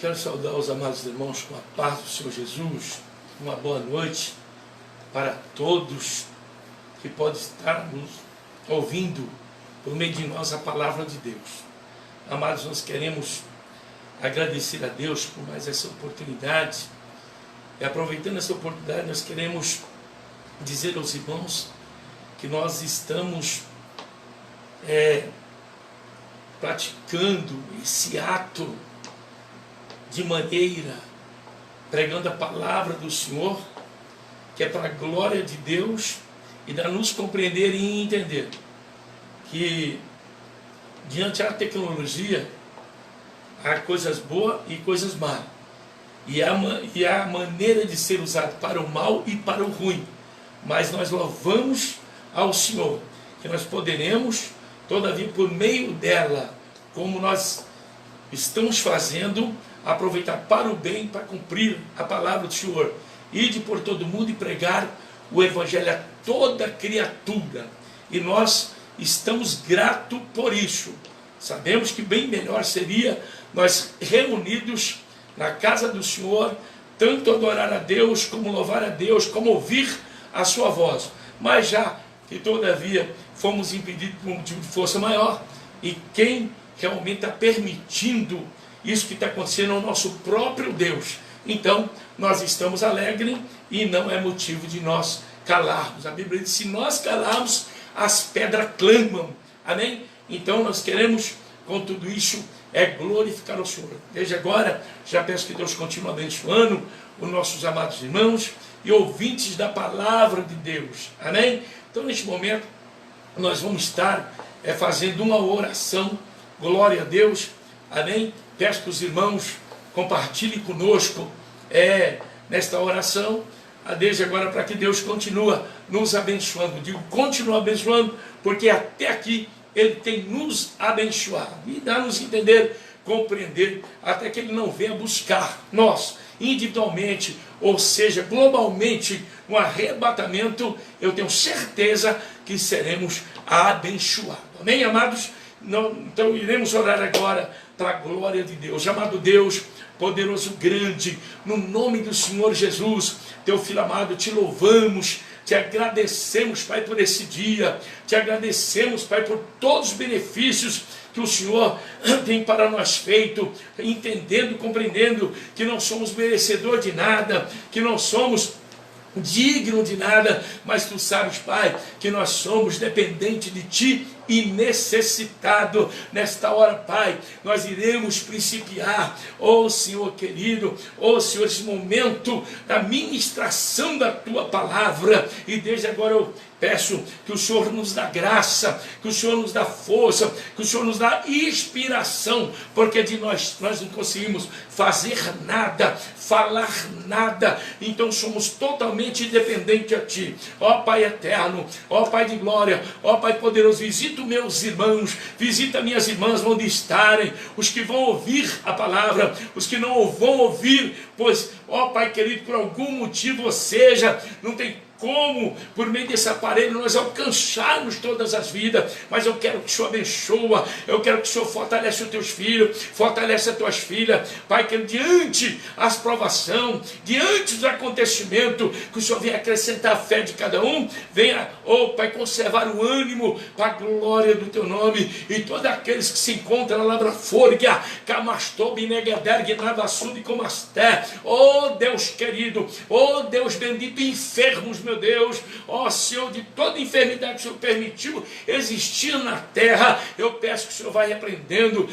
quero saudar os amados irmãos com a paz do Senhor Jesus. Uma boa noite para todos que podem estar nos ouvindo por meio de nós a palavra de Deus. Amados, nós queremos agradecer a Deus por mais essa oportunidade. E aproveitando essa oportunidade, nós queremos dizer aos irmãos que nós estamos praticando esse ato de maneira, pregando a palavra do Senhor, que é para a glória de Deus e para nos compreender e entender que diante da tecnologia há coisas boas e coisas más, e há maneira de ser usado para o mal e para o ruim, mas nós louvamos ao Senhor que nós poderemos, todavia, por meio dela, como nós estamos fazendo, aproveitar para o bem, para cumprir a palavra do Senhor, ide por todo mundo e pregar o Evangelho a toda criatura, e nós estamos gratos por isso. Sabemos que bem melhor seria nós reunidos na casa do Senhor, tanto adorar a Deus, como louvar a Deus, como ouvir a sua voz, mas já que todavia fomos impedidos por um motivo de força maior, e quem realmente está permitindo isso que está acontecendo é o nosso próprio Deus. Então nós estamos alegres e não é motivo de nós calarmos. A Bíblia diz: se nós calarmos, as pedras clamam. Amém? Então nós queremos com tudo isso glorificar o Senhor. Desde agora já peço que Deus continue abençoando os nossos amados irmãos e ouvintes da palavra de Deus. Amém? Então neste momento nós vamos estar fazendo uma oração. Glória a Deus. Amém? Peço que os irmãos compartilhem conosco nesta oração, desde agora, para que Deus continue nos abençoando. Digo, continua abençoando, porque até aqui Ele tem nos abençoado. E dá-nos entender, compreender, até que Ele não venha buscar nós, individualmente, ou seja, globalmente, no arrebatamento. Eu tenho certeza que seremos abençoados. Amém, amados? Então iremos orar agora para a glória de Deus. Amado Deus, poderoso, grande, no nome do Senhor Jesus, teu filho amado, te louvamos, te agradecemos, Pai, por esse dia, te agradecemos, Pai, por todos os benefícios que o Senhor tem para nós feito, entendendo, compreendendo que não somos merecedores de nada, que não somos digno de nada, mas tu sabes, Pai, que nós somos dependentes de ti e necessitado. Nesta hora, Pai, nós iremos principiar, Senhor querido, Senhor, esse momento da ministração da tua palavra, e desde agora eu peço que o Senhor nos dá graça, que o Senhor nos dá força, que o Senhor nos dá inspiração, porque de nós não conseguimos fazer nada, falar nada, então somos totalmente dependentes a Ti. Ó Pai eterno, ó Pai de glória, ó Pai poderoso, visita os meus irmãos, visita minhas irmãs onde estarem, os que vão ouvir a palavra, os que não vão ouvir, pois, ó Pai querido, por algum motivo, ou seja, não tem como, por meio desse aparelho, nós alcançarmos todas as vidas, mas eu quero que o Senhor abençoa, eu quero que o Senhor fortalece os teus filhos, fortalece as tuas filhas, Pai, que diante as provação, diante dos acontecimentos, que o Senhor venha acrescentar a fé de cada um, venha, Pai, conservar o ânimo para a glória do teu nome, e todos aqueles que se encontram na lavra fôrega, Camastobi, Negaderg, Navassude, Comasté, Deus querido, Deus bendito, enfermos, meu Deus, Senhor, de toda enfermidade que o Senhor permitiu existir na terra, eu peço que o Senhor vai repreendendo,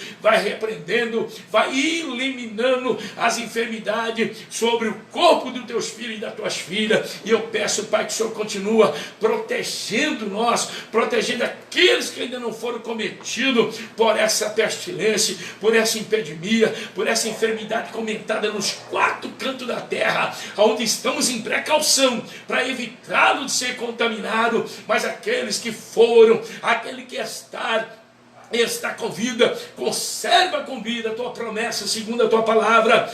vai eliminando as enfermidades sobre o corpo dos teus filhos e das tuas filhas, e eu peço, Pai, que o Senhor continua protegendo nós, protegendo aqueles que ainda não foram cometidos por essa pestilência, por essa epidemia, por essa enfermidade comentada nos 4 cantos da terra, onde estamos em precaução, para evitá-lo de ser contaminado, mas aqueles que foram, aquele que está com vida, conserva com vida a tua promessa, segundo a tua palavra,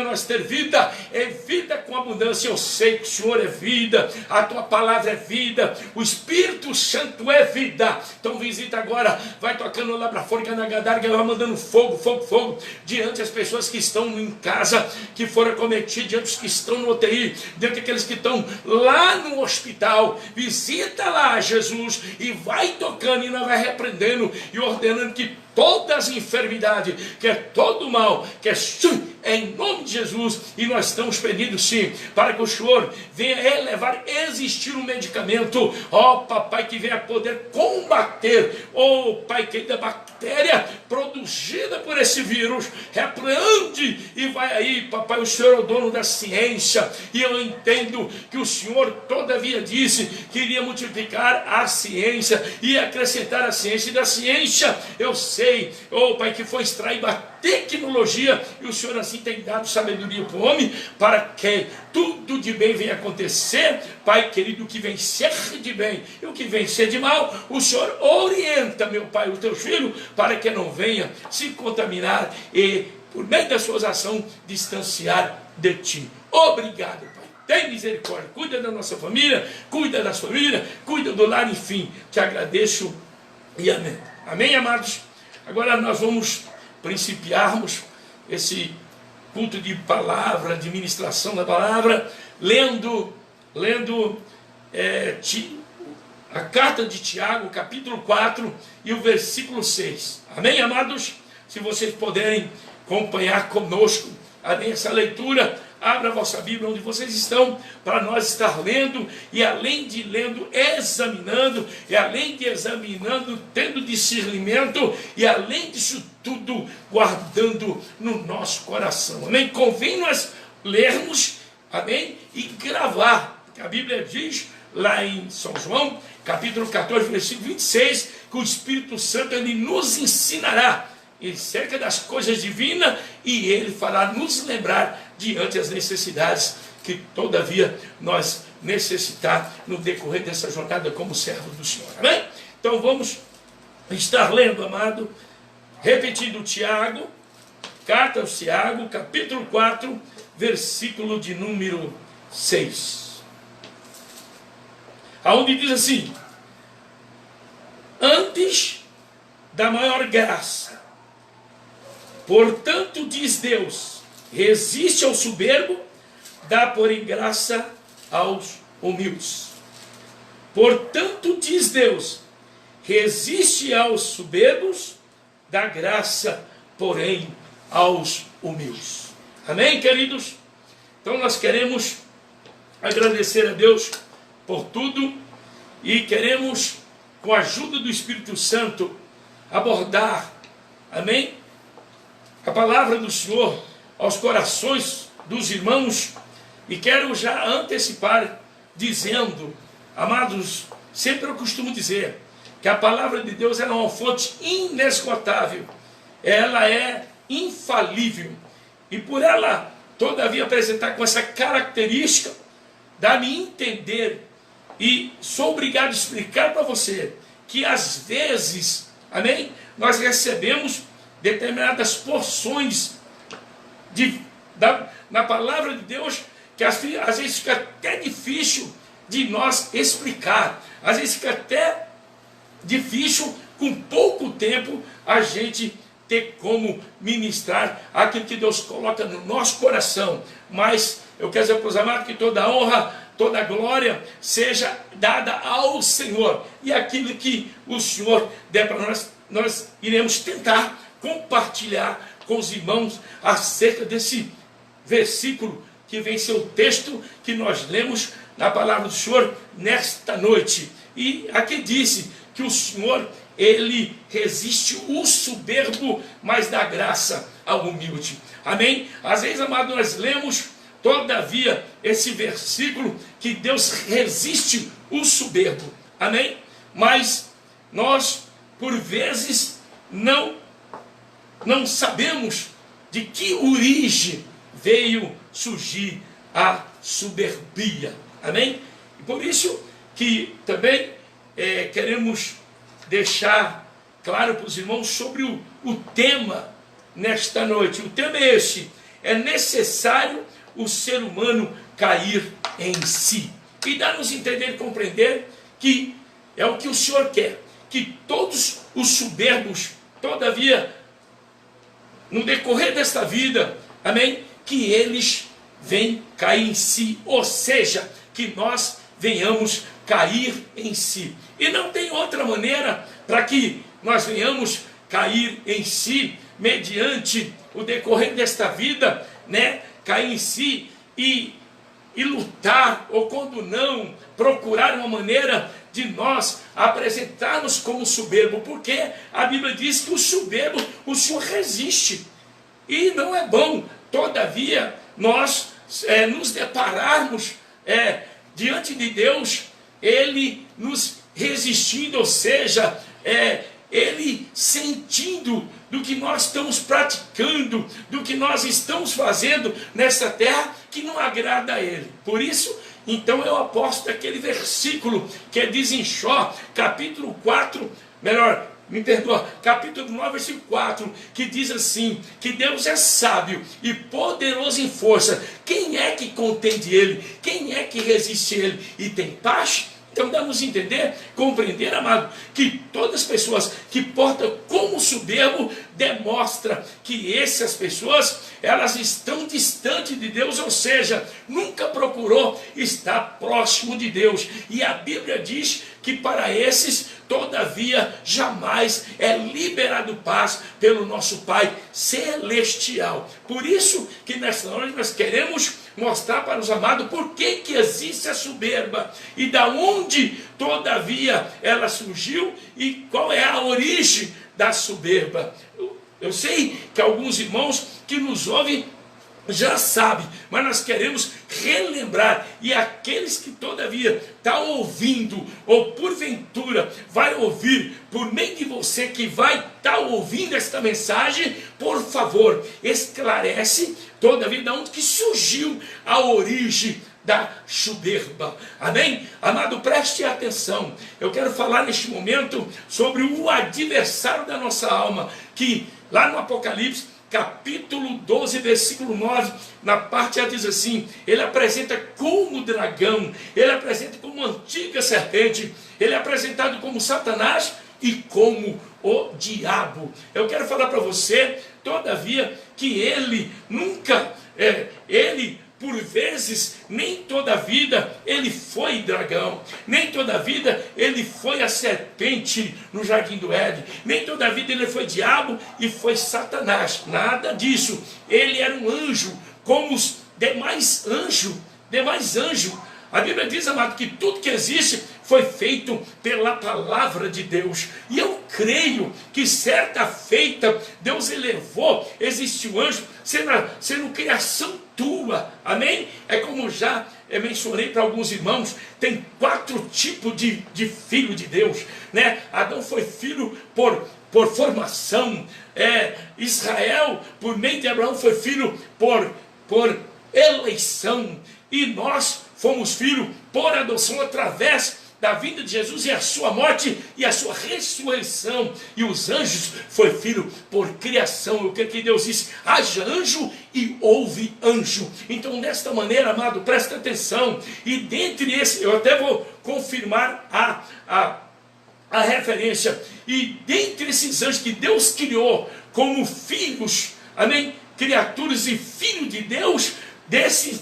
nós ter vida, é vida com abundância. Eu sei que o Senhor é vida, a tua palavra é vida, o Espírito Santo é vida. Então visita agora, vai tocando lá para fora, na Gadarga, vai mandando fogo, fogo, fogo, diante das pessoas que estão em casa, que foram acometidas, diante dos que estão no UTI, diante daqueles que estão lá no hospital. Visita lá, Jesus, e vai tocando, e nós vai repreendendo e ordenando que todas as enfermidades, que é todo mal, que é em nome de Jesus, e nós estamos pedindo sim, para que o Senhor venha elevar, existir um medicamento, ó papai, que venha poder combater, ó pai, que da bactéria produzida por esse vírus, repreende, e vai aí, papai, o Senhor é o dono da ciência, e eu entendo que o Senhor todavia disse que iria multiplicar a ciência, e acrescentar a ciência, e da ciência eu sei, ó pai, que foi extraída a tecnologia, e o Senhor assim tem dado sabedoria para o homem, para que tudo de bem venha acontecer, Pai querido, o que vem ser de bem e o que vem ser de mal, o Senhor orienta, meu Pai, os teus filhos, para que não venha se contaminar e, por meio das suas ações, distanciar de Ti. Obrigado, Pai. Tem misericórdia, cuida da nossa família, cuida das famílias, cuida do lar, enfim, te agradeço e amém. Amém, amados? Agora nós vamos principiarmos esse culto de palavra, de ministração da palavra, lendo a carta de Tiago, capítulo 4 e o versículo 6. Amém, amados? Se vocês puderem acompanhar conosco, amém, essa leitura, abra a vossa Bíblia onde vocês estão, para nós estar lendo, e além de lendo, examinando, e além de examinando, tendo discernimento, e além disso tudo, guardando no nosso coração. Amém? Convém nós lermos, amém, e gravar. A Bíblia diz, lá em São João, capítulo 14, versículo 26, que o Espírito Santo, ele nos ensinará cerca das coisas divinas, e ele fará nos lembrar diante das necessidades que todavia nós necessitar no decorrer dessa jornada como servos do Senhor. Amém? Então vamos estar lendo, amado, repetindo Tiago, carta aos Tiago, capítulo 4, versículo de número 6. Aonde diz assim: antes da maior graça, portanto, diz Deus, resiste ao soberbo, dá porém graça aos humildes. Portanto, diz Deus, resiste aos soberbos, dá graça, porém, aos humildes. Amém, queridos? Então nós queremos agradecer a Deus por tudo, e queremos, com a ajuda do Espírito Santo, abordar, amém, a palavra do Senhor aos corações dos irmãos. E quero já antecipar dizendo, amados, sempre eu costumo dizer que a palavra de Deus é uma fonte inesgotável, ela é infalível, e por ela todavia apresentar com essa característica, dá-me entender, e sou obrigado a explicar para você, que às vezes, amém, nós recebemos determinadas porções na palavra de Deus, que às vezes fica até difícil de nós explicar, às vezes fica até difícil, com pouco tempo, a gente ter como ministrar aquilo que Deus coloca no nosso coração. Mas eu quero dizer para os amados que toda honra, toda glória seja dada ao Senhor, e aquilo que o Senhor der para nós, nós iremos tentar compartilhar com os irmãos acerca desse versículo que vem ser o texto que nós lemos na palavra do Senhor nesta noite. E aqui disse que o Senhor, ele resiste o soberbo, mas dá graça ao humilde. Amém? Às vezes, amado, nós lemos todavia esse versículo que Deus resiste o soberbo. Amém? Mas nós, por vezes, não sabemos de que origem veio surgir a soberbia. Amém? E por isso que também queremos deixar claro para os irmãos sobre o tema nesta noite. O tema é este: é necessário o ser humano cair em si. E dá-nos entender e compreender que é o que o Senhor quer, que todos os soberbos, todavia, no decorrer desta vida, amém, que eles venham cair em si, ou seja, que nós venhamos cair em si. E não tem outra maneira para que nós venhamos cair em si, mediante o decorrer desta vida, né, cair em si e lutar, ou quando não, procurar uma maneira de nós apresentarmos como soberbo, porque a Bíblia diz que o soberbo, o Senhor resiste, e não é bom, todavia, nós nos depararmos diante de Deus, Ele nos resistindo, ou seja, Ele sentindo do que nós estamos praticando, do que nós estamos fazendo nessa terra, que não agrada a Ele. Por isso, então eu aposto aquele versículo que diz em Jó, capítulo 4, capítulo 9, versículo 4, que diz assim, que Deus é sábio e poderoso em força. Quem é que contende Ele? Quem é que resiste a Ele? E tem paz? Então damos a entender, compreender, amado, que todas as pessoas que portam como soberbo, demonstra que essas pessoas, elas estão distantes de Deus, ou seja, nunca procurou estar próximo de Deus. E a Bíblia diz que para esses, todavia, jamais é liberado paz pelo nosso Pai Celestial. Por isso que nesta noite nós queremos mostrar para os amados por que existe a soberba e da onde, todavia, ela surgiu e qual é a origem da soberba. Eu sei que alguns irmãos que nos ouvem já sabem, mas nós queremos relembrar, e aqueles que todavia estão ouvindo, ou porventura vai ouvir por meio de você que vai estar ouvindo esta mensagem, por favor, esclarece todavia de onde que surgiu a origem da soberba. Amém? Amado, preste atenção. Eu quero falar neste momento sobre o adversário da nossa alma, que lá no Apocalipse, capítulo 12, versículo 9, na parte A diz assim, ele apresenta como dragão, ele apresenta como antiga serpente, ele é apresentado como Satanás e como o diabo. Eu quero falar para você, todavia, que ele nunca, por vezes, nem toda a vida ele foi dragão, nem toda a vida ele foi a serpente no jardim do Éden, nem toda a vida ele foi diabo e foi Satanás, nada disso. Ele era um anjo, como os demais anjos. A Bíblia diz, amado, que tudo que existe foi feito pela palavra de Deus. E eu creio que certa feita Deus elevou, existiu anjo, sendo criação tua. Amém? É como já mencionei para alguns irmãos, tem 4 tipos de filho de Deus, né? Adão foi filho por formação. Israel, por meio de Abraão, foi filho por eleição. E nós fomos filhos por adoção através da vinda de Jesus e a sua morte e a sua ressurreição. E os anjos foi filho por criação. O que Deus disse? Haja anjo e houve anjo. Então, desta maneira, amado, presta atenção. E dentre esses, eu até vou confirmar a referência. E dentre esses anjos que Deus criou como filhos, amém? Criaturas e filhos de Deus, dessa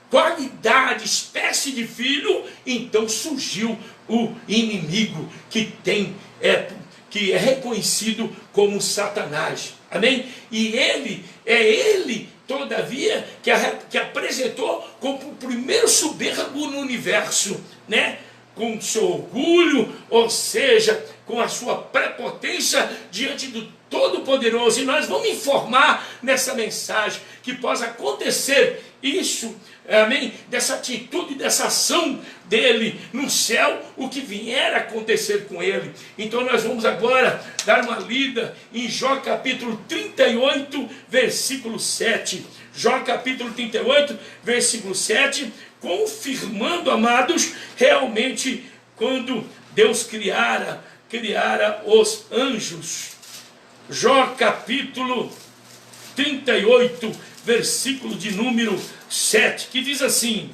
qualidade, espécie de filho, então surgiu o inimigo que é reconhecido como Satanás. Amém? E ele, todavia, que apresentou como o primeiro soberbo no universo, né? Com seu orgulho, ou seja, com a sua prepotência diante do Todo-Poderoso. E nós vamos informar nessa mensagem que possa acontecer isso, amém, dessa atitude, dessa ação dele no céu, o que vier a acontecer com ele. Então nós vamos agora dar uma lida em Jó capítulo 38, versículo 7. Jó capítulo 38, versículo 7, confirmando, amados, realmente quando Deus criara os anjos. Jó capítulo 38, versículo de número 7, que diz assim: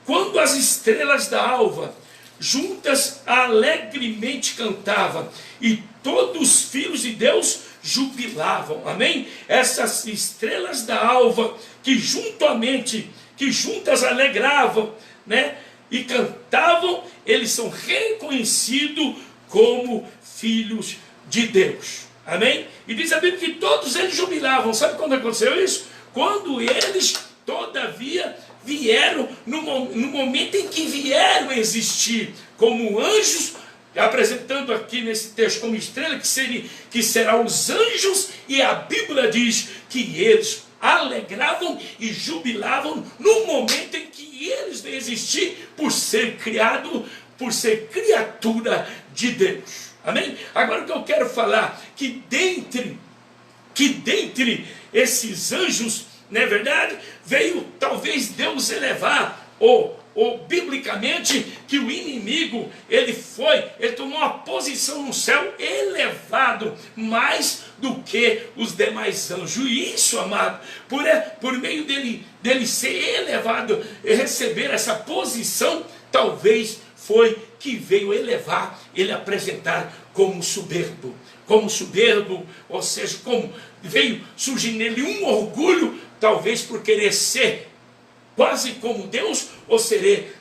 quando as estrelas da alva juntas alegremente cantavam, e todos os filhos de Deus jubilavam. Amém? Essas estrelas da alva que juntas alegravam, né? E cantavam, eles são reconhecidos como filhos de Deus. Amém? E diz a Bíblia que todos eles jubilavam. Sabe quando aconteceu isso? Quando eles, todavia, vieram, no momento em que vieram existir como anjos, apresentando aqui nesse texto como estrela, que serão os anjos, e a Bíblia diz que eles alegravam e jubilavam no momento em que eles vêm existir, por ser criado, por ser criatura de Deus. Amém? Agora o que eu quero falar, que dentre esses anjos, não é verdade, veio talvez Deus elevar, ou biblicamente, que o inimigo, ele tomou uma posição no céu elevado, mais do que os demais anjos. E isso, amado, por meio dele ser elevado e receber essa posição, talvez foi que veio elevar, ele apresentar como soberbo, ou seja, como veio surgir nele um orgulho, talvez por querer ser quase como Deus, ou ser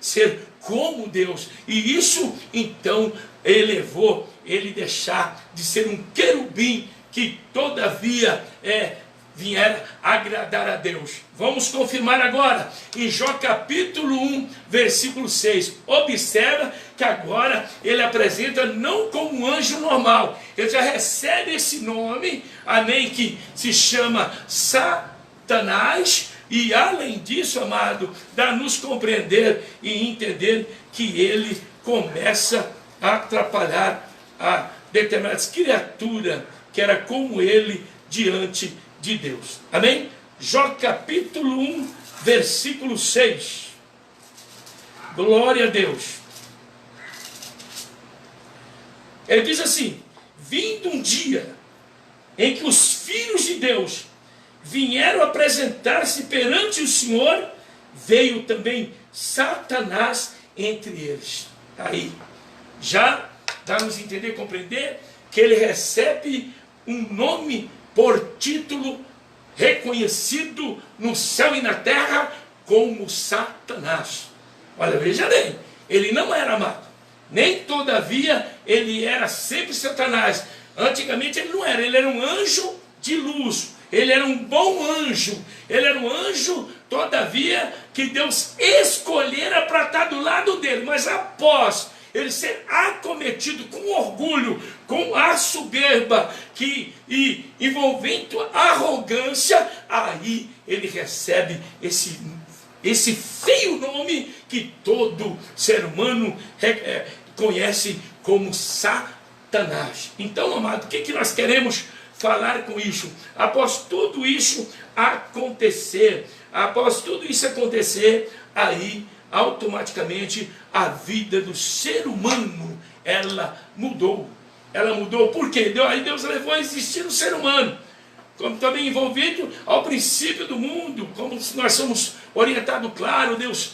como Deus. E isso, então, elevou ele deixar de ser um querubim que, todavia, vier agradar a Deus. Vamos confirmar agora, em Jó capítulo 1, versículo 6. Observa que agora ele apresenta não como um anjo normal. Ele já recebe esse nome, amém, que se chama Satanás. E além disso, amado, dá-nos compreender e entender que ele começa a atrapalhar a determinadas criaturas que era como ele diante de Deus. Amém? Jó capítulo 1, versículo 6. Glória a Deus. Ele diz assim: vindo um dia em que os filhos de Deus vieram apresentar-se perante o Senhor, veio também Satanás entre eles. Aí, já dá-nos a entender, compreender, que ele recebe um nome por título reconhecido no céu e na terra como Satanás. Olha, veja bem, ele não era amado, nem todavia ele era sempre Satanás. Antigamente ele não era, ele era um anjo de luz, ele era um bom anjo, ele era um anjo, todavia, que Deus escolhera para estar do lado dele, mas após ele ser acometido com orgulho, com a soberba, e envolvendo arrogância, aí ele recebe esse feio nome que todo ser humano conhece como Satanás. Então, amado, o que nós queremos falar com isso? Após tudo isso acontecer, aí automaticamente a vida do ser humano, ela mudou. Por quê? Aí Deus levou a existir o ser humano, como também envolvido ao princípio do mundo, como nós somos orientados, claro, Deus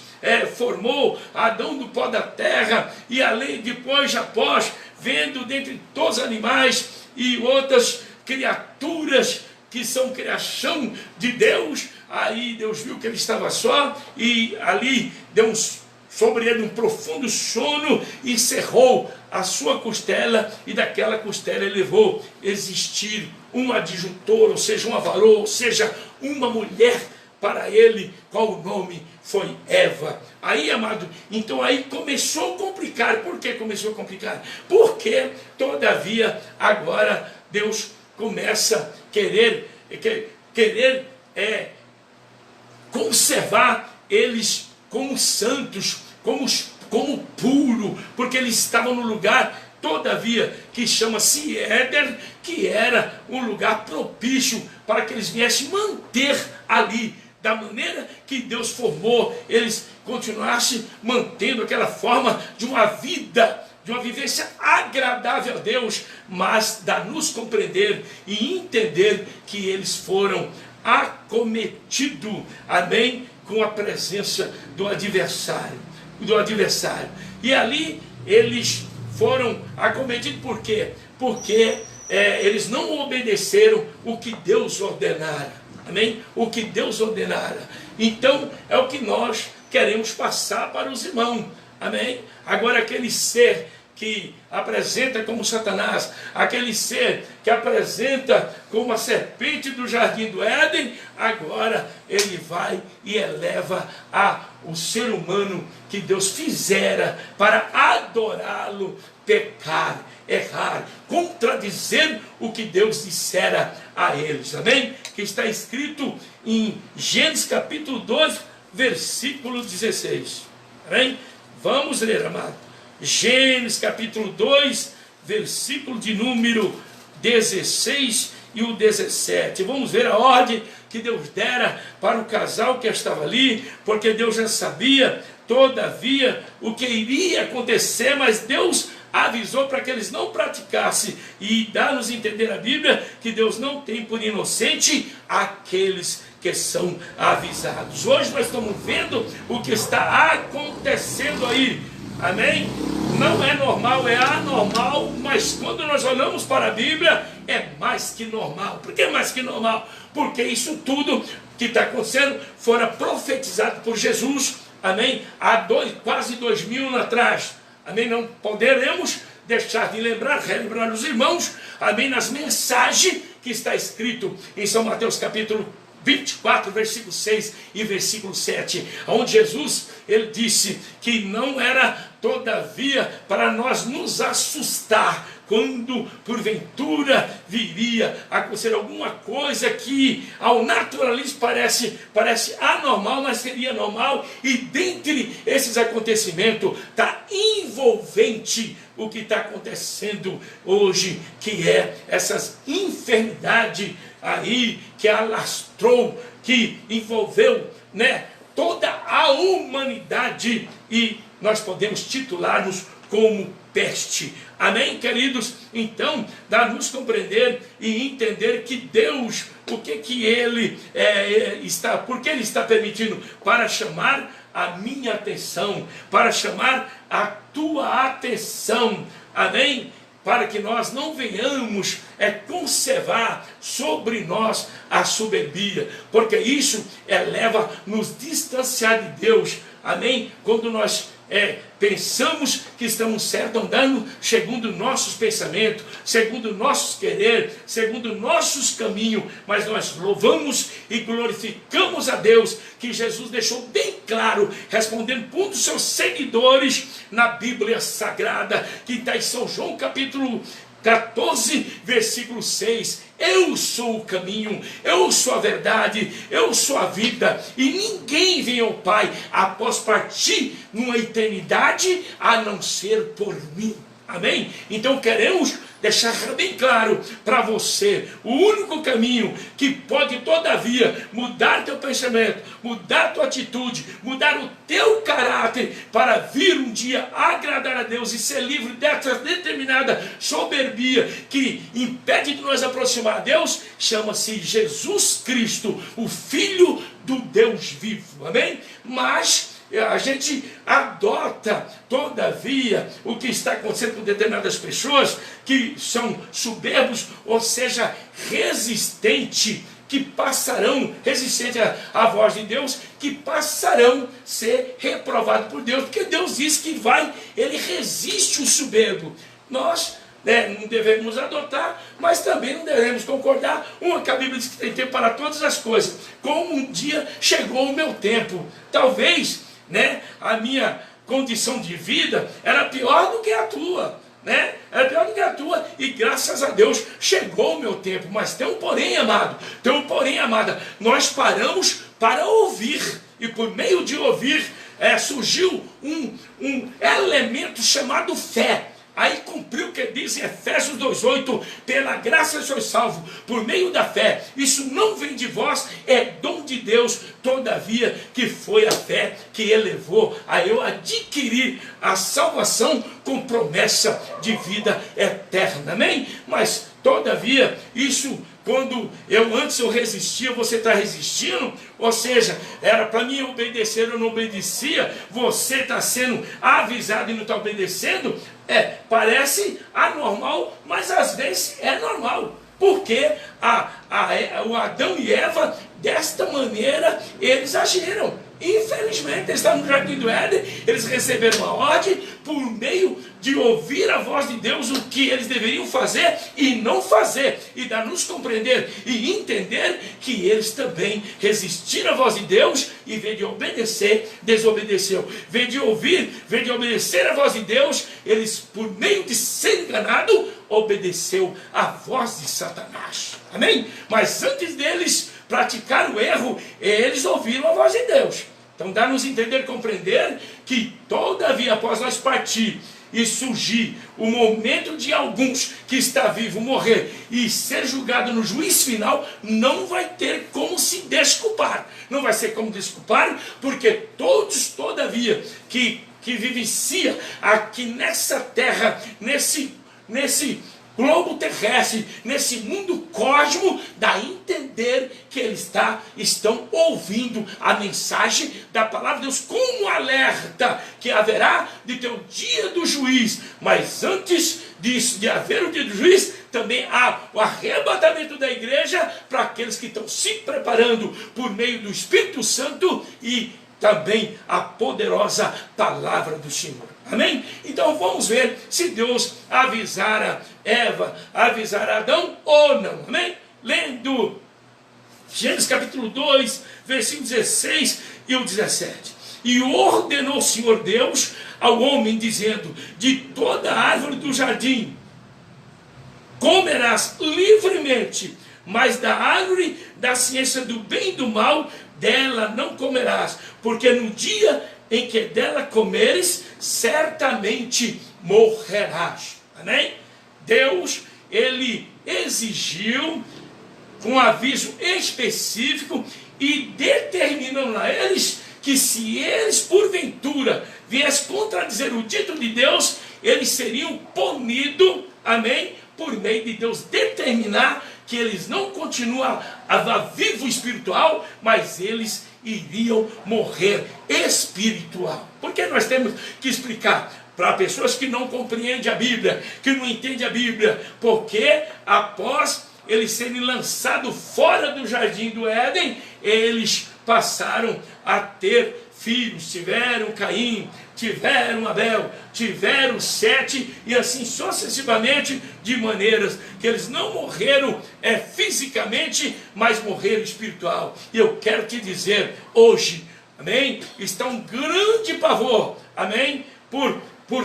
formou Adão do pó da terra, e além, depois, após, vendo dentre todos os animais e outras criaturas que são criação de Deus, aí Deus viu que ele estava só, e ali deu sobre ele um profundo sono, e cerrou a sua costela, e daquela costela ele levou existir um adjuntor, ou seja, uma varoa, ou seja, uma mulher para ele, qual o nome foi Eva. Aí, amado, então aí começou a complicar. Por que começou a complicar? Porque, todavia, agora Deus começa a querer conservar eles como santos, como puro, porque eles estavam no lugar, todavia, que chama-se Éden, que era um lugar propício para que eles viessem manter ali, da maneira que Deus formou, eles continuassem mantendo aquela forma de uma vida de uma vivência agradável a Deus, mas da nos compreender e entender que eles foram acometidos, amém, com a presença do adversário, e ali eles foram acometidos. Por quê? Porque eles não obedeceram o que Deus ordenara, amém? O que Deus ordenara. Então é o que nós queremos passar para os irmãos, amém? Agora, aquele ser que apresenta como Satanás, aquele ser que apresenta como a serpente do jardim do Éden, agora ele vai e eleva o ser humano que Deus fizera para adorá-lo, pecar, errar, contradizer o que Deus dissera a eles, amém? Que está escrito em Gênesis capítulo 2, versículo 16, amém? Vamos ler, amado. Gênesis capítulo 2, versículo de número 16 e o 17. Vamos ver a ordem que Deus dera para o casal que estava ali, porque Deus já sabia, todavia, o que iria acontecer, mas Deus avisou para que eles não praticassem, e dá-nos a entender a Bíblia que Deus não tem por inocente aqueles que são avisados. Hoje nós estamos vendo o que está acontecendo aí, amém? Não é normal, é anormal, mas quando nós olhamos para a Bíblia, é mais que normal. Por que mais que normal? Porque isso tudo que está acontecendo fora profetizado por Jesus, amém? Há quase 2000 anos atrás, amém? Não poderemos deixar de relembrar os irmãos, amém? Nas mensagens que está escrito em São Mateus capítulo 24, versículo 6 e versículo 7, onde Jesus, ele disse que não era todavia para nós nos assustar quando porventura viria a acontecer alguma coisa que ao naturalismo parece anormal, mas seria normal, e dentre esses acontecimentos está envolvente o que está acontecendo hoje, que é essas enfermidades aí que alastrou, que envolveu, né, toda a humanidade, e nós podemos titular-nos como peste, amém, queridos? Então, dá-nos compreender e entender que Deus, o que ele por que ele está permitindo? Para chamar a minha atenção, para chamar a tua atenção, amém? Para que nós não venhamos conservar sobre nós a soberbia, porque isso leva nos distanciar de Deus, amém? Quando nós pensamos que estamos certos, andando segundo nossos pensamentos, segundo nossos querer, segundo nossos caminhos, mas nós louvamos e glorificamos a Deus, que Jesus deixou bem claro, respondendo para um dos seus seguidores na Bíblia Sagrada, que está em São João capítulo 14, versículo 6, eu sou o caminho, eu sou a verdade, eu sou a vida, e ninguém vem ao Pai após partir numa eternidade, a não ser por mim, amém? Então queremos deixar bem claro para você, o único caminho que pode todavia mudar teu pensamento, mudar tua atitude, mudar o teu caráter, para vir um dia agradar a Deus e ser livre dessa determinada soberbia que impede de nos aproximar a Deus, chama-se Jesus Cristo, o Filho do Deus vivo, amém? Mas a gente adota, todavia, o que está acontecendo com determinadas pessoas que são soberbos, ou seja, resistente à voz de Deus, que passarão a ser reprovados por Deus, porque Deus diz que ele resiste o soberbo. Nós não devemos adotar, mas também não devemos concordar. Que a Bíblia diz que tem tempo para todas as coisas. Como um dia chegou o meu tempo, talvez a minha condição de vida era pior do que a tua, era pior do que a tua, e graças a Deus chegou o meu tempo. Mas tem um porém, amado, amada, nós paramos para ouvir, e por meio de ouvir surgiu um elemento chamado fé, aí cumpriu o que diz em Efésios 2,8, pela graça sois salvo, por meio da fé. Isso não vem de vós, é dom de Deus, todavia que foi a fé que elevou a eu adquirir a salvação com promessa de vida eterna. Amém? Mas todavia, isso, quando antes eu resistia, você está resistindo, ou seja, era para mim obedecer, eu não obedecia, você está sendo avisado e não está obedecendo, parece anormal, mas às vezes é normal, porque o Adão e Eva, desta maneira, eles agiram. Infelizmente, eles estavam no Jardim do Éden, eles receberam uma ordem por meio de ouvir a voz de Deus, o que eles deveriam fazer e não fazer, e dar-nos compreender e entender que eles também resistiram à voz de Deus, e em vez de obedecer, desobedeceu. Em vez de ouvir, em vez de obedecer a voz de Deus, eles, por meio de ser enganado, obedeceu a voz de Satanás. Amém? Mas antes deles praticar o erro, eles ouviram a voz de Deus. Então dá-nos entender e compreender que todavia, após nós partir e surgir o momento de alguns que está vivo morrer e ser julgado no juízo final, não vai ter como se desculpar. Não vai ser como desculpar, porque todos, todavia, que vivencia aqui nessa terra, nesse globo terrestre, nesse mundo cósmico, dá a entender que eles estão ouvindo a mensagem da palavra de Deus como alerta que haverá de ter o dia do juiz. Mas antes disso, de haver o dia do juiz, também há o arrebatamento da igreja para aqueles que estão se preparando por meio do Espírito Santo e também a poderosa palavra do Senhor. Amém? Então vamos ver se Deus avisara Eva, avisara Adão ou não. Amém? Lendo Gênesis capítulo 2, versículo 16 e o 17. E ordenou o Senhor Deus ao homem, dizendo: de toda árvore do jardim comerás livremente, mas da árvore da ciência do bem e do mal, dela não comerás, porque no dia em que dela comeres, certamente morrerás. Amém? Deus, ele exigiu, com um aviso específico, e determinou a eles que se eles, porventura, viessem contradizer o dito de Deus, eles seriam punidos, amém? Por meio de Deus determinar que eles não continuam a vivo espiritual, mas eles iriam morrer espiritual. Porque nós temos que explicar para pessoas que não compreendem a Bíblia, que não entendem a Bíblia, porque após eles serem lançados fora do jardim do Éden, eles passaram a ter filhos, tiveram Caim, tiveram Abel, tiveram Sete, e assim sucessivamente, de maneiras que eles não morreram fisicamente, mas morreram espiritual. E eu quero te dizer hoje, amém, está um grande pavor, amém, por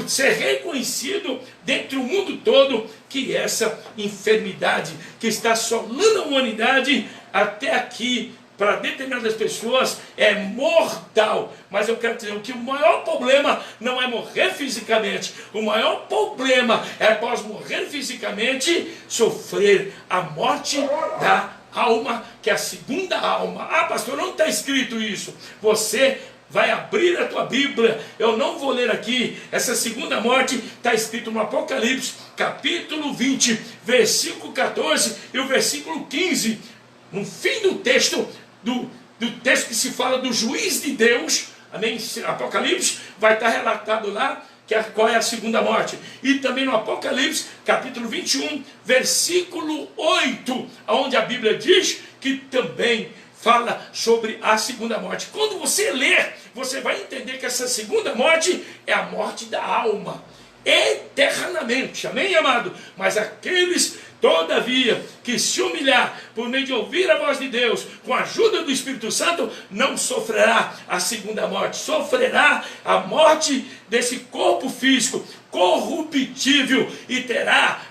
ser reconhecido dentro do mundo todo que essa enfermidade que está assolando a humanidade até aqui, para determinadas pessoas é mortal. Mas eu quero dizer que o maior problema não é morrer fisicamente. O maior problema é, após morrer fisicamente, sofrer a morte da alma, que é a segunda alma. Ah, pastor, não está escrito isso. Você vai abrir a tua Bíblia, eu não vou ler aqui. Essa segunda morte está escrito no Apocalipse, capítulo 20, versículo 14 e o versículo 15. No fim do texto, do texto que se fala do juiz de Deus, amém? Apocalipse vai estar relatado lá qual é a segunda morte. E também no Apocalipse, capítulo 21, versículo 8, onde a Bíblia diz que também fala sobre a segunda morte. Quando você ler, você vai entender que essa segunda morte é a morte da alma, eternamente, amém, amado? Mas aqueles, todavia, que se humilhar por meio de ouvir a voz de Deus, com a ajuda do Espírito Santo, não sofrerá a segunda morte, sofrerá a morte desse corpo físico corruptível e terá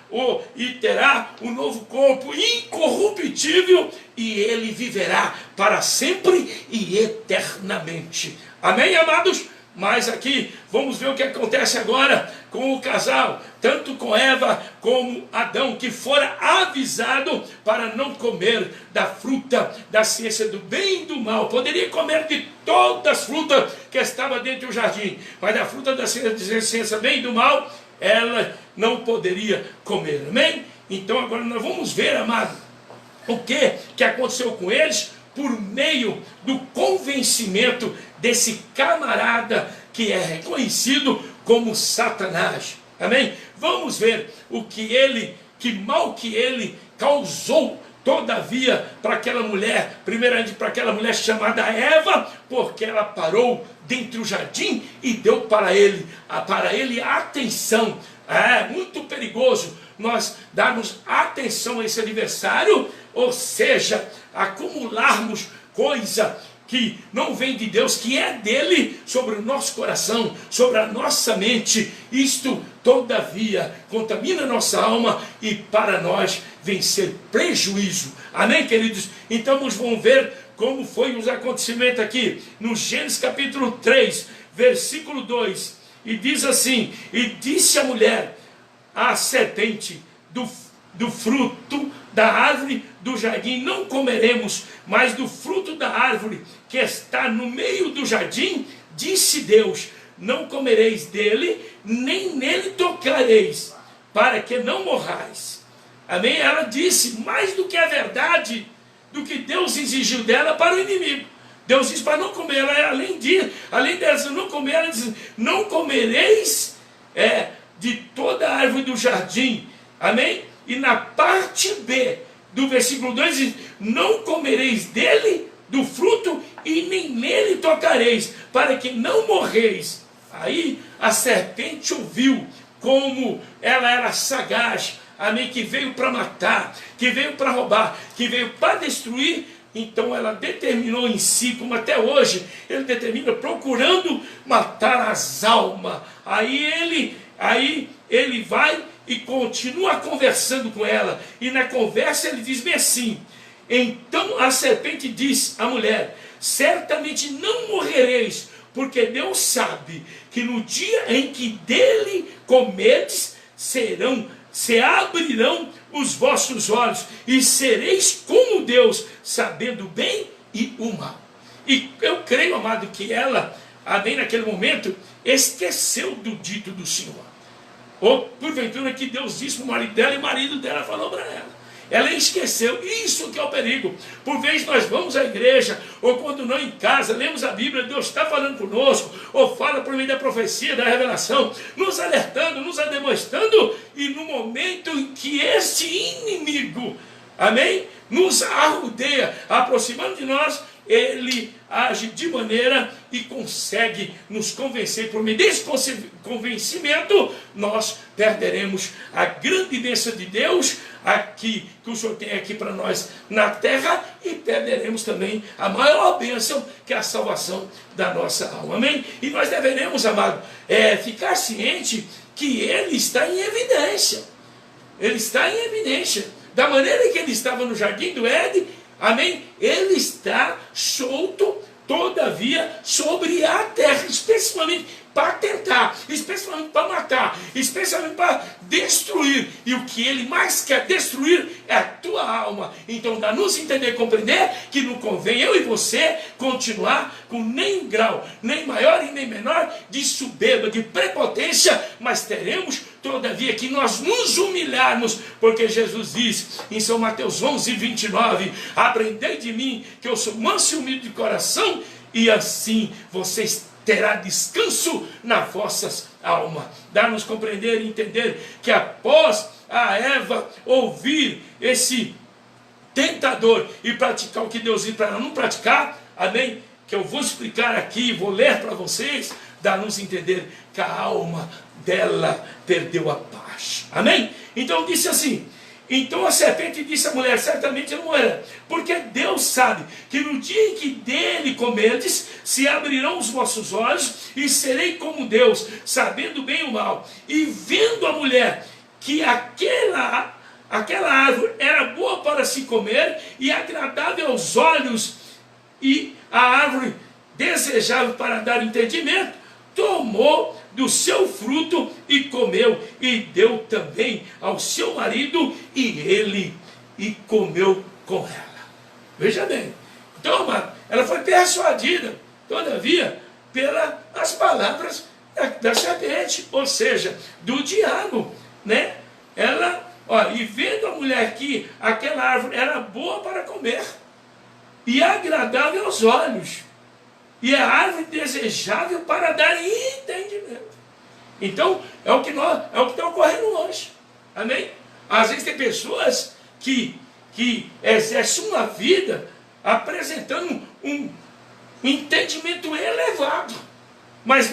um novo corpo incorruptível, e ele viverá para sempre e eternamente. Amém, amados? Mas aqui, vamos ver o que acontece agora com o casal, tanto com Eva como Adão, que fora avisado para não comer da fruta da ciência do bem e do mal. Poderia comer de todas as frutas que estavam dentro do jardim, mas da fruta da ciência do bem e do mal, ela não poderia comer. Amém? Então agora nós vamos ver, amado, o que aconteceu com eles por meio do convencimento desse camarada que é reconhecido como Satanás. Amém? Vamos ver que mal que ele causou, todavia, para aquela mulher, primeiramente para aquela mulher chamada Eva, porque ela parou dentro do jardim e deu para ele atenção. É muito perigoso nós darmos atenção a esse aniversário, ou seja, acumularmos coisa que não vem de Deus, que é dele, sobre o nosso coração, sobre a nossa mente. Isto, todavia, contamina nossa alma e para nós vem ser prejuízo. Amém, queridos? Então vamos ver como foi os acontecimentos aqui, no Gênesis capítulo 3, versículo 2, e diz assim: e disse a mulher à serpente, do fruto da árvore do jardim não comeremos, mas do fruto da árvore que está no meio do jardim, disse Deus, não comereis dele, nem nele tocareis, para que não morrais. Amém? Ela disse mais do que a verdade, do que Deus exigiu dela para o inimigo. Deus disse para não comer, além dela não comer, ela diz, não comereis de toda a árvore do jardim. Amém? E na parte B do versículo 2 diz, não comereis dele, do fruto, e nem nele tocareis, para que não morreis. Aí a serpente ouviu como ela era sagaz, amém, que veio para matar, que veio para roubar, que veio para destruir. Então ela determinou em si, como até hoje ele determina, procurando matar as almas. Aí ele vai e continua conversando com ela, e na conversa ele diz bem assim: então a serpente diz à mulher, certamente não morrereis, porque Deus sabe que no dia em que dele comerdes, se abrirão os vossos olhos, e sereis como Deus, sabendo o bem e o mal. E eu creio, amado, que ela, bem naquele momento, esqueceu do dito do Senhor. Ou porventura que Deus disse para o marido dela, e o marido dela falou para ela. Ela esqueceu. Isso que é o perigo. Por vezes nós vamos à igreja, ou quando não em casa, lemos a Bíblia, Deus está falando conosco, ou fala por meio da profecia, da revelação, nos alertando, nos demonstrando, e no momento em que este inimigo, amém, nos arrodeia, aproximando de nós, ele age de maneira e consegue nos convencer. Por meio desse convencimento, nós perderemos a grande bênção de Deus aqui, que o Senhor tem aqui para nós na terra, e perderemos também a maior bênção, que é a salvação da nossa alma. Amém? E nós deveremos, amado, ficar ciente que ele está em evidência. Ele está em evidência. Da maneira que ele estava no jardim do Éden, amém? Ele está solto, todavia, sobre a terra, especialmente para tentar, especialmente para matar, especialmente para destruir. E o que ele mais quer destruir é a tua alma. Então dá-nos entender e compreender que não convém eu e você continuar com nem grau, nem maior e nem menor de soberba, de prepotência, mas teremos todavia que nós nos humilharmos, porque Jesus diz em São Mateus 11, 29, aprendei de mim, que eu sou manso e humilde de coração, e assim vocês terá descanso nas vossas almas. Dá-nos compreender e entender que após a Eva ouvir esse tentador e praticar o que Deus disse para ela não praticar, amém? Que eu vou explicar aqui, vou ler para vocês, dá-nos entender que a alma dela perdeu a paz. Amém? Então disse assim, então a serpente disse à mulher, certamente não era, porque Deus sabe que no dia em que dele comerdes, se abrirão os vossos olhos, e serei como Deus, sabendo bem e o mal. E vendo a mulher que aquela árvore era boa para se comer, e agradável aos olhos, e a árvore desejável para dar entendimento, tomou do seu fruto e comeu, e deu também ao seu marido, e ele comeu com ela. Veja bem. Então, amado, ela foi persuadida, todavia, pelas palavras da serpente, ou seja, do diabo, né? Ela, e vendo a mulher que aquela árvore era boa para comer e agradável aos olhos, e a árvore desejável para dar entendimento. Então, é o que está ocorrendo hoje. Amém? Às vezes tem pessoas que exercem uma vida apresentando um entendimento elevado, mas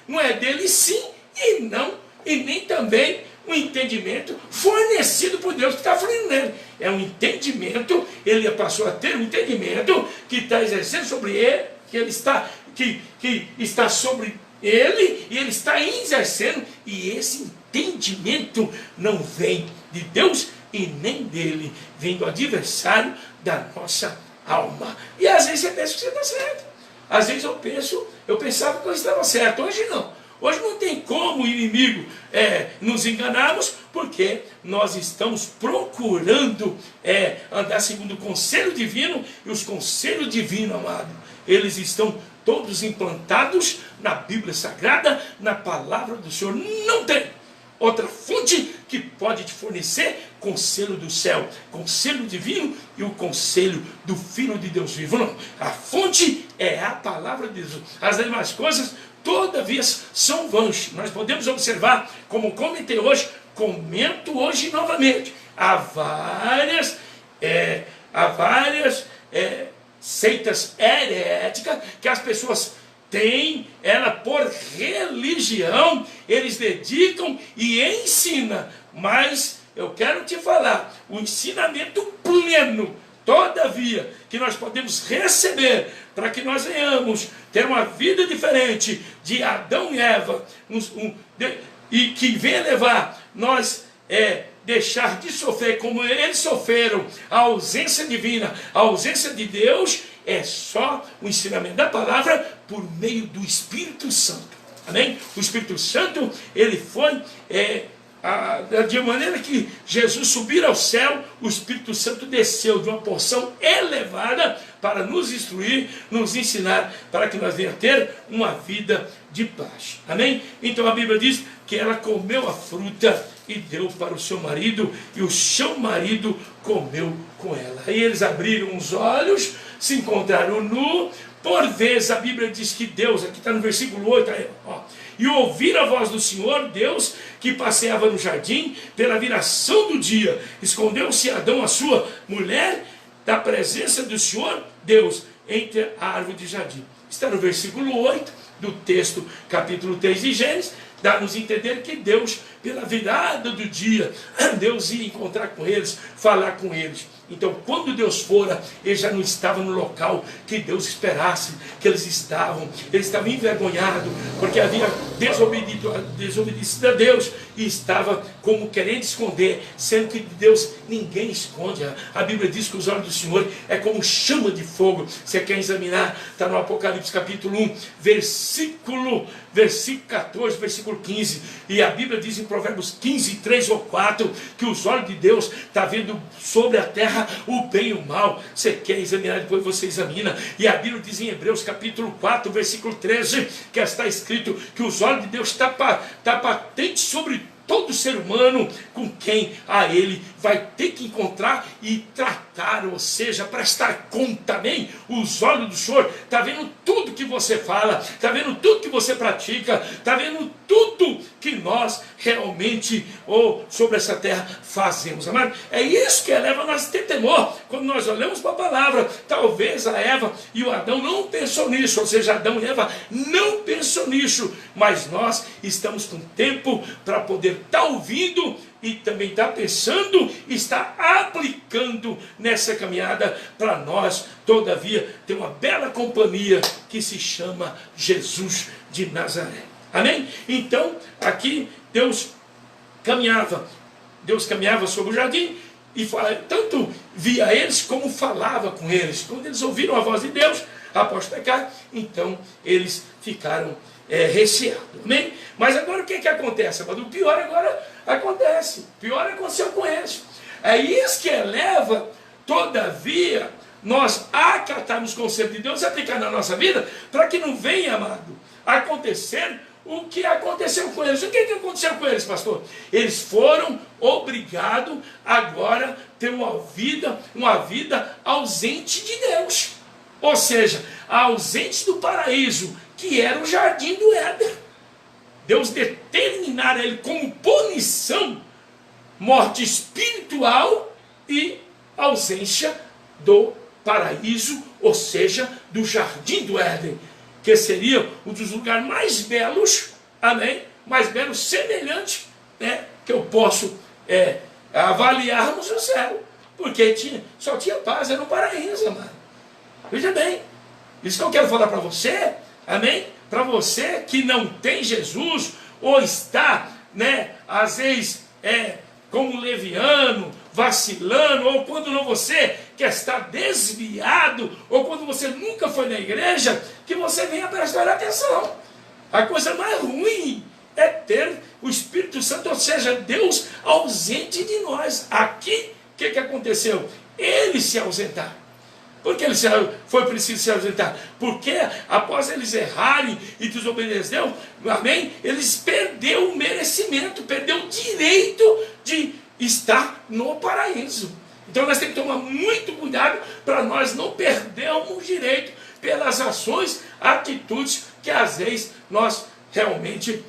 não é dele sim e nem também um entendimento fornecido por Deus que está fluindo nele. É um entendimento, ele passou a ter um entendimento que está exercendo sobre ele, que está sobre ele, e ele está exercendo, e esse entendimento não vem de Deus e nem dele, vem do adversário da nossa alma. E às vezes você pensa que você está certo. Às vezes eu pensava que eu estava certo. Hoje não. Hoje não tem como o inimigo nos enganarmos, porque nós estamos procurando andar segundo o conselho divino, e os conselhos divinos, amado, eles estão todos implantados na Bíblia Sagrada, na palavra do Senhor. Não tem outra fonte que pode te fornecer conselho do céu, conselho divino e o conselho do Filho de Deus vivo. Não, a fonte é a palavra de Deus. As demais coisas, todavia, são vãs. Nós podemos observar, como comentei hoje, comento hoje novamente, há várias seitas heréticas que as pessoas têm, ela por religião, eles dedicam e ensinam, mas eu quero te falar, o ensinamento pleno, todavia, que nós podemos receber, para que nós venhamos ter uma vida diferente de Adão e Eva, e que venha levar nós deixar de sofrer como eles sofreram, a ausência divina, a ausência de Deus, é só o ensinamento da palavra por meio do Espírito Santo. Amém? O Espírito Santo, ele foi, de maneira que Jesus subir ao céu, o Espírito Santo desceu de uma porção elevada para nos instruir, nos ensinar, para que nós venhamos ter uma vida de paz. Amém? Então a Bíblia diz que ela comeu a fruta e deu para o seu marido, e o seu marido comeu com ela. Aí eles abriram os olhos, se encontraram nu. Por vezes a Bíblia diz que Deus, aqui está no versículo 8, e ouviram a voz do Senhor, Deus, que passeava no jardim pela viração do dia. Escondeu-se Adão, a sua mulher, da presença do Senhor, Deus, entre a árvore de jardim. Está no versículo 8 do texto, capítulo 3 de Gênesis. Dá-nos a entender que Deus, pela virada do dia, Deus ia encontrar com eles, falar com eles. Então, quando Deus fora, ele já não estava no local que Deus esperasse que eles estavam envergonhados, porque havia desobedecido a Deus, e estava como querendo esconder, sendo que de Deus ninguém esconde. A Bíblia diz que os olhos do Senhor é como chama de fogo. Você quer examinar? Está no Apocalipse capítulo 1, versículo 14, versículo 15, e a Bíblia diz em Provérbios 15, 3 ou 4, que os olhos de Deus estão vendo sobre a terra o bem e o mal. Você quer examinar? Depois você examina. E a Bíblia diz em Hebreus capítulo 4, versículo 13, que está escrito que os olhos de Deus estão patentes sobre todo ser humano com quem a ele vai ter que encontrar e tratar, ou seja, prestar conta. Amém? Os olhos do Senhor estão vendo tudo que você fala, está vendo tudo que você pratica, está vendo tudo que nós realmente, sobre essa terra, fazemos. Amado? É isso que eleva nós a ter temor, quando nós olhamos para a palavra. Talvez a Eva e o Adão não pensou nisso, ou seja, Adão e Eva não pensou nisso, mas nós estamos com tempo para poder estar ouvindo e também está pensando, está aplicando nessa caminhada, para nós, todavia, ter uma bela companhia que se chama Jesus de Nazaré. Amém? Então, aqui Deus caminhava sobre o jardim, e tanto via eles como falava com eles. Quando eles ouviram a voz de Deus após pecar, então eles ficaram recheado, amém? Mas agora o que acontece? O pior agora acontece, o pior aconteceu com eles. É isso que eleva, todavia, nós acatarmos o conceito de Deus e aplicar na nossa vida, para que não venha, amado, acontecer o que aconteceu com eles. O que aconteceu com eles, pastor? Eles foram obrigados agora a ter uma vida ausente de Deus. Ou seja, ausente do paraíso, que era o jardim do Éden. Deus determinara ele como punição, morte espiritual e ausência do paraíso, ou seja, do jardim do Éden, que seria um dos lugares mais belos, amém? Mais belos, semelhante, né, que eu posso avaliarmos o céu, porque só tinha paz, era um paraíso, amado. Veja bem, isso que eu quero falar para você, amém? Para você que não tem Jesus, ou está, né, às vezes, como leviano, vacilando, ou quando não você que está desviado, ou quando você nunca foi na igreja, que você venha prestar atenção. A coisa mais ruim é ter o Espírito Santo, ou seja, Deus ausente de nós. Aqui, o que aconteceu? Ele se ausentar. Por que foi preciso se ausentar? Porque após eles errarem e desobedecerem, amém? Eles perderam o merecimento, perderam o direito de estar no paraíso. Então nós temos que tomar muito cuidado para nós não perdermos o direito pelas ações, atitudes que às vezes nós realmente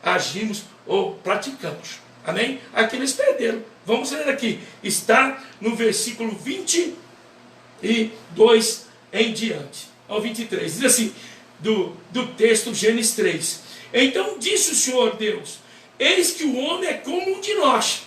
agimos ou praticamos. Amém? Aqui eles perderam. Vamos ler aqui. Está no versículo 22 em diante, ao 23. Diz assim, do texto Gênesis 3. Então disse o Senhor Deus: eis que o homem é como um de nós,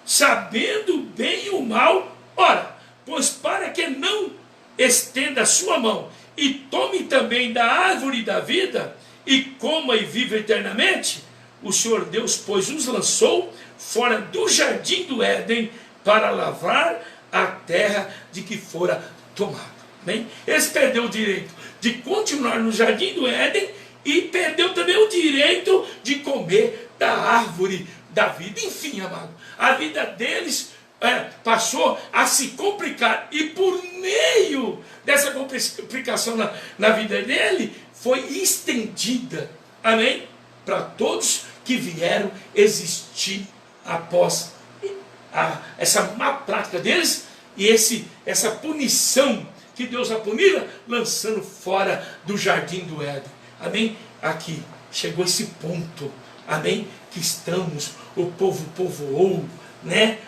sabendo o bem e o mal. Ora, pois para que não estenda a sua mão e tome também da árvore da vida e coma e viva eternamente, o Senhor Deus, pois, os lançou fora do jardim do Éden para lavrar a terra de que fora tomado. Bem, eles perderam o direito de continuar no jardim do Éden e perdeu também o direito de comer da árvore da vida. Enfim, amado, a vida deles passou a se complicar, e por meio dessa complicação na vida dele, foi estendida, amém? Para todos que vieram existir após essa má prática deles e essa punição que Deus a punira, lançando fora do jardim do Éden. Amém? Aqui chegou esse ponto, amém? Que estamos, o povo povoou, né?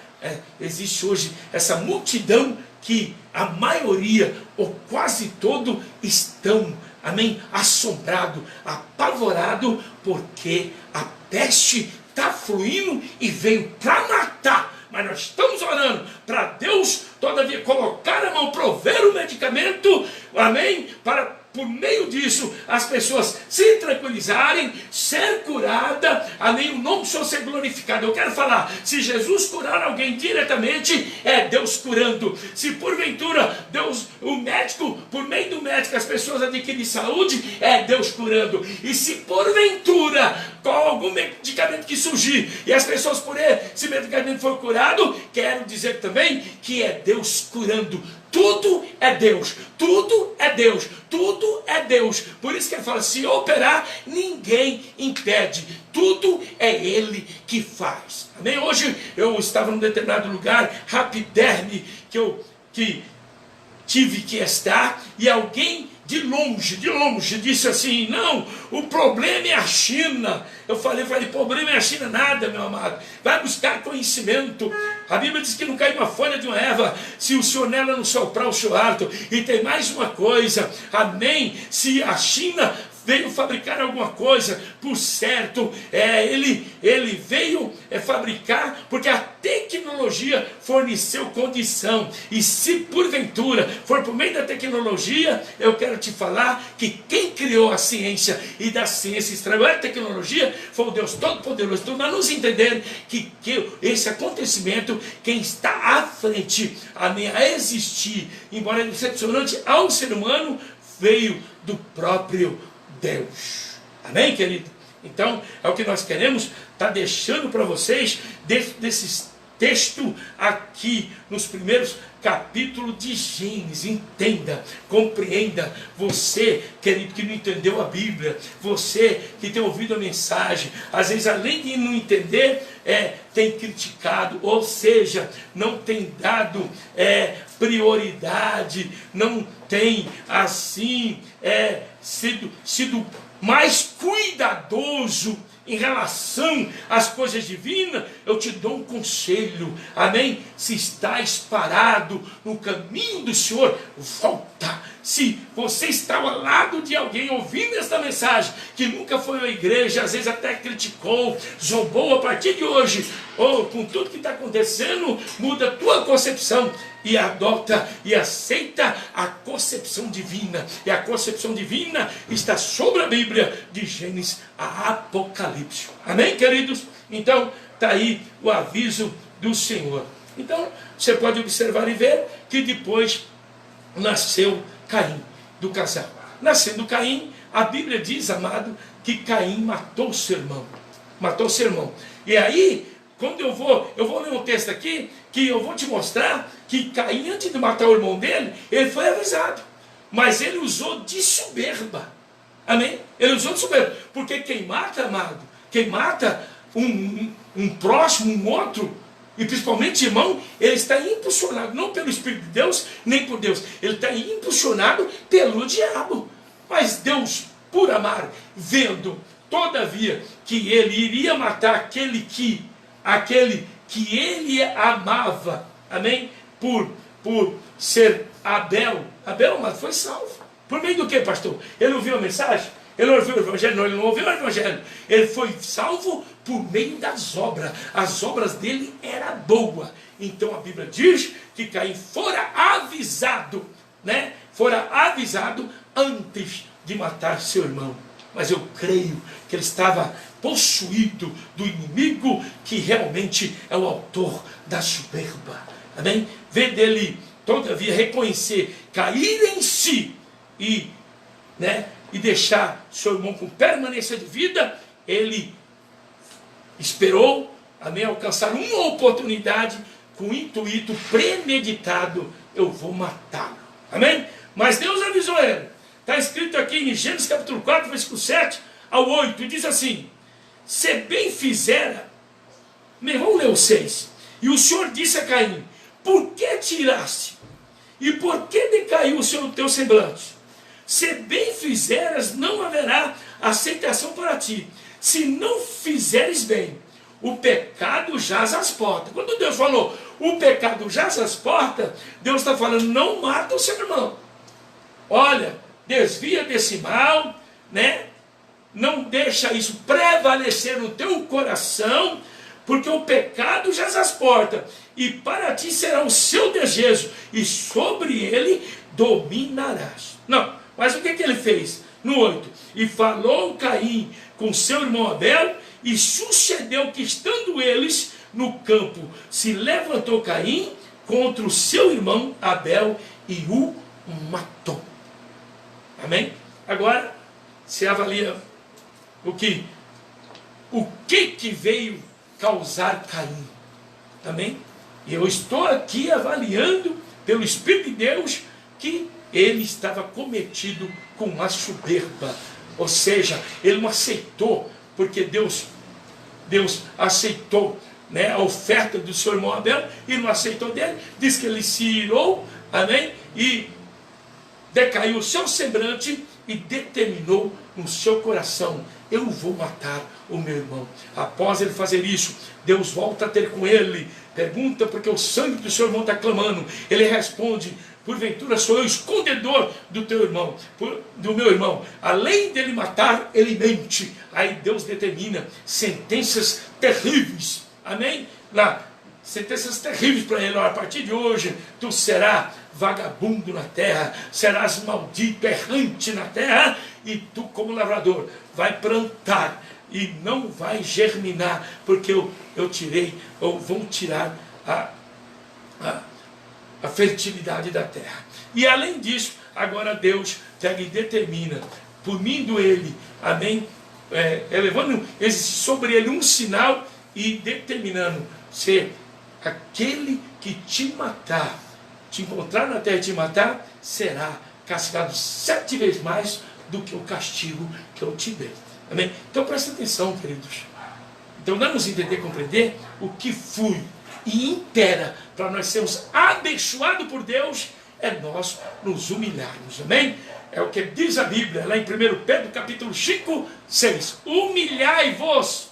Existe hoje essa multidão que a maioria, ou quase todo, estão, amém, assombrado, apavorado, porque a peste está fluindo e veio para matar. Mas nós estamos orando para Deus, todavia, colocar a mão, prover o medicamento, amém, para por meio disso as pessoas se tranquilizarem, ser curada, amém, o nome do Senhor ser glorificado. Eu quero falar, se Jesus curar alguém diretamente, é Deus curando. Se porventura Deus, o médico, por meio do médico as pessoas adquirem saúde, é Deus curando. E se porventura com algum medicamento que surgir e as pessoas por esse medicamento for curado, quero dizer também que é Deus curando. Tudo é Deus, tudo é Deus, tudo é Deus. Por isso que ele fala, se operar, ninguém impede. Tudo é Ele que faz. Amém? Hoje eu estava num determinado lugar, Rapiderme, que tive que estar, e alguém de longe, disse assim, não, o problema é a China. Eu falei, problema é a China, nada, meu amado. Vai buscar conhecimento. A Bíblia diz que não cai uma folha de uma erva se o Senhor nela não soprar o seu hálito. E tem mais uma coisa, amém? Se a China veio fabricar alguma coisa, por certo, ele veio fabricar porque a tecnologia forneceu condição. E se porventura for por meio da tecnologia, eu quero te falar que quem criou a ciência e da ciência extraiu a tecnologia foi o Deus Todo-Poderoso. Então nós nos entender que esse acontecimento, quem está à frente, amém, a existir, embora decepcionante ao ser humano, veio do próprio Deus. Amém, querido? Então, é o que nós queremos estar deixando para vocês dentro desses textos aqui, nos primeiros capítulos de Gênesis. Entenda, compreenda. Você, querido, que não entendeu a Bíblia, você que tem ouvido a mensagem, às vezes, além de não entender, tem criticado, ou seja, não tem dado prioridade, não tem, assim, sido mais cuidadoso em relação às coisas divinas. Eu te dou um conselho, amém? Se estás parado no caminho do Senhor, volta. Se você está ao lado de alguém ouvindo esta mensagem, que nunca foi à igreja, às vezes até criticou, zombou, a partir de hoje, ou com tudo que está acontecendo, muda a tua concepção e adota e aceita a concepção divina. E a concepção divina está sobre a Bíblia, de Gênesis a Apocalipse. Amém, queridos? Então, está aí o aviso do Senhor. Então, você pode observar e ver que depois nasceu Caim, do casal. Nascendo Caim, a Bíblia diz, amado, que Caim matou seu irmão. Matou seu irmão. E aí, quando eu vou ler um texto aqui, que eu vou te mostrar que Caim, antes de matar o irmão dele, ele foi avisado. Mas ele usou de soberba. Amém? Ele usou de soberba. Porque quem mata, amado, quem mata um próximo, um outro, e principalmente irmão, ele está impulsionado, não pelo Espírito de Deus, nem por Deus. Ele está impulsionado pelo diabo. Mas Deus, por amar, vendo, todavia, que ele iria matar aquele que ele amava, amém? Por ser Abel. Abel, mas foi salvo. Por meio do que, pastor? Ele ouviu a mensagem? Ele não ouviu o evangelho? Não, ele não ouviu o evangelho. Ele foi salvo por meio das obras. As obras dele eram boas. Então a Bíblia diz que Caim fora avisado, né? Fora avisado antes de matar seu irmão. Mas eu creio que ele estava possuído do inimigo, que realmente é o autor da soberba. Amém? Vê dele, todavia, reconhecer, cair em si e deixar seu irmão com permanência de vida. Ele esperou, amém, alcançar uma oportunidade com intuito premeditado: eu vou matá-lo. Amém? Mas Deus avisou ele. Está escrito aqui em Gênesis capítulo 4, versículo 7 ao 8, e diz assim: se bem fizera, vamos ler o 6. E o Senhor disse a Caim: por que tiraste? E por que decaiu o teu semblante? Se bem fizeras, não haverá aceitação para ti. Se não fizeres bem, o pecado jaz às portas. Quando Deus falou, o pecado jaz às portas, Deus está falando, não mata o seu irmão. Olha, desvia desse mal, né? Não deixa isso prevalecer no teu coração, porque o pecado jaz às portas, e para ti será o seu desejo, e sobre ele dominarás. Não, mas o que ele fez? No 8, e falou Caim com seu irmão Abel, e sucedeu que, estando eles no campo, se levantou Caim contra o seu irmão Abel e o matou. Amém? Agora, se avalia o que veio causar Caim. Amém? E eu estou aqui avaliando pelo Espírito de Deus que ele estava cometido com a soberba. Ou seja, ele não aceitou, porque Deus aceitou, né, a oferta do seu irmão Abel, e não aceitou dele. Diz que ele se irou, amém? E decaiu o seu semblante e determinou no seu coração: eu vou matar o meu irmão. Após ele fazer isso, Deus volta a ter com ele. Pergunta, porque o sangue do seu irmão está clamando. Ele responde: porventura sou eu escondedor do teu irmão, do meu irmão. Além dele matar, ele mente. Aí Deus determina sentenças terríveis. Amém? Lá, sentenças terríveis para ele. A partir de hoje, tu serás vagabundo na terra, serás maldito, errante na terra, e tu, como lavrador, vai plantar e não vai germinar, porque eu vou tirar a fertilidade da terra. E além disso, agora Deus pega e determina, punindo ele, amém, elevando sobre ele um sinal e determinando ser aquele que te matar, te encontrar na terra e te matar, será castigado 7 vezes mais do que o castigo que eu te dei. Amém? Então presta atenção, queridos. Então vamos entender, compreender o que fui e impera para nós sermos abençoados por Deus é nós nos humilharmos. Amém? É o que diz a Bíblia lá em 1 Pedro capítulo 5, 6. Humilhai-vos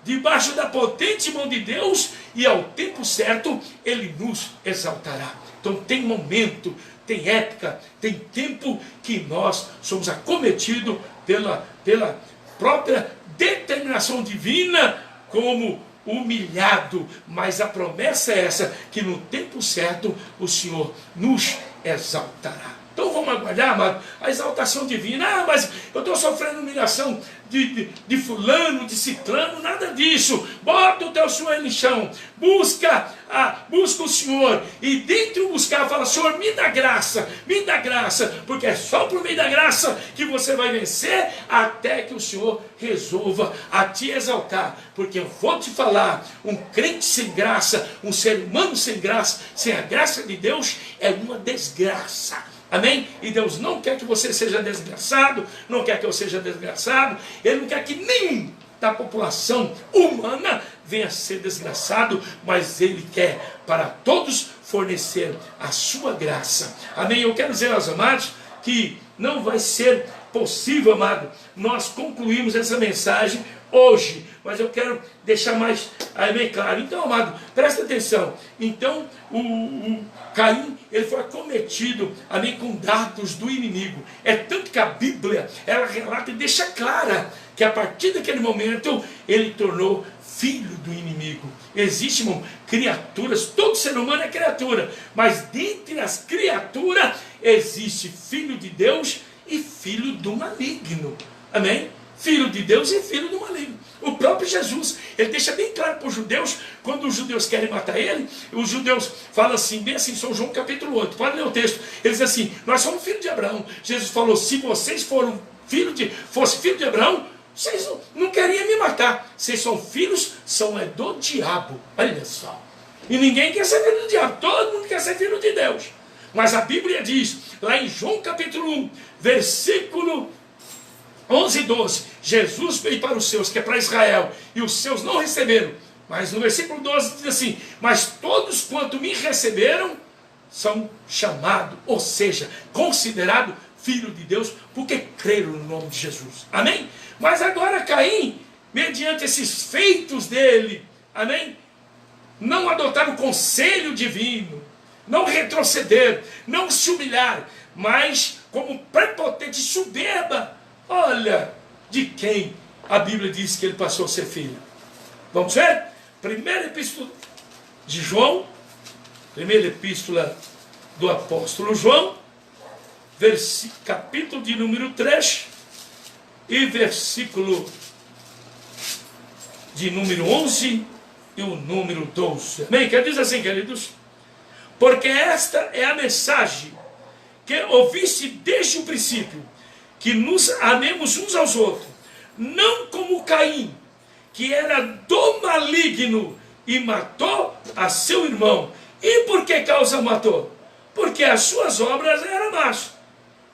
debaixo da potente mão de Deus e ao tempo certo Ele nos exaltará. Então tem momento, tem época, tem tempo que nós somos acometidos pela própria determinação divina como humilhado, mas a promessa é essa, que no tempo certo o Senhor nos exaltará. Então vamos aguardar, amado, a exaltação divina. Ah, mas eu estou sofrendo humilhação de fulano, de ciclano, nada disso. Bota o teu joelho no chão, busca o Senhor, e dentro buscar, fala: Senhor, me dá graça, porque é só por meio da graça que você vai vencer, até que o Senhor resolva a te exaltar. Porque eu vou te falar, um crente sem graça, um ser humano sem graça, sem a graça de Deus, é uma desgraça. Amém? E Deus não quer que você seja desgraçado, não quer que eu seja desgraçado, Ele não quer que nenhum da população humana venha a ser desgraçado, mas Ele quer para todos fornecer a sua graça. Amém? Eu quero dizer aos amados que não vai ser possível, amado, nós concluirmos essa mensagem hoje, mas eu quero deixar mais bem claro. Então, amado, presta atenção. Então, o Caim, ele foi acometido, amém, com dardos do inimigo. É tanto que a Bíblia, ela relata e deixa clara que a partir daquele momento, ele tornou filho do inimigo. Existem criaturas, todo ser humano é criatura, mas dentre as criaturas, existe filho de Deus e filho do maligno. Amém? Filho de Deus e filho do maligno. O próprio Jesus, ele deixa bem claro para os judeus, quando os judeus querem matar ele, os judeus falam assim, bem assim, São João capítulo 8, pode ler o texto, eles dizem assim: nós somos filhos de Abraão. Jesus falou: se vocês fossem filho de Abraão, vocês não queriam me matar. Vocês são filhos, do diabo. Olha só. E ninguém quer ser filho do diabo, todo mundo quer ser filho de Deus. Mas a Bíblia diz, lá em João capítulo 1, versículo 11 e 12, Jesus veio para os seus, que é para Israel, e os seus não receberam. Mas no versículo 12 diz assim: mas todos quanto me receberam são chamados, ou seja, considerados filho de Deus, porque creram no nome de Jesus. Amém? Mas agora Caim, mediante esses feitos dele, amém, não adotaram o conselho divino, não retroceder, não se humilhar, mas como prepotente, soberba. Olha de quem a Bíblia diz que ele passou a ser filho. Vamos ver? Primeira epístola de João, primeira epístola do apóstolo João, capítulo de número 3 e versículo de número 11 e o número 12. Amém? Que diz assim, queridos: porque esta é a mensagem que ouviste desde o princípio, que nos amemos uns aos outros, não como Caim, que era do maligno e matou a seu irmão. E por que causa matou? Porque as suas obras eram más,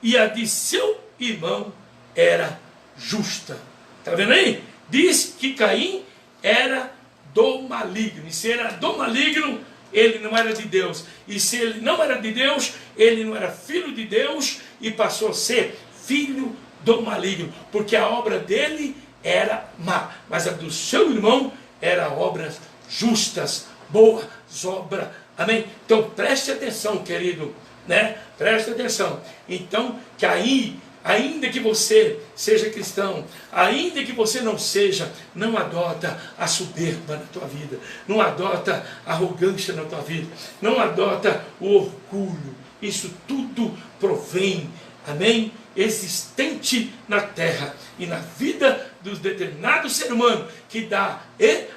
e a de seu irmão era justa. Está vendo aí? Diz que Caim era do maligno, e se era do maligno, ele não era de Deus, e se ele não era de Deus, ele não era filho de Deus, e passou a ser filho do maligno, porque a obra dele era má, mas a do seu irmão era obras justas, boas obras. Amém? Então preste atenção, querido, né? Preste atenção. Então, Caim, ainda que você seja cristão, ainda que você não seja, não adota a soberba na tua vida, não adota a arrogância na tua vida, não adota o orgulho. Isso tudo provém, amém, existente na terra e na vida do determinado ser humano, que dá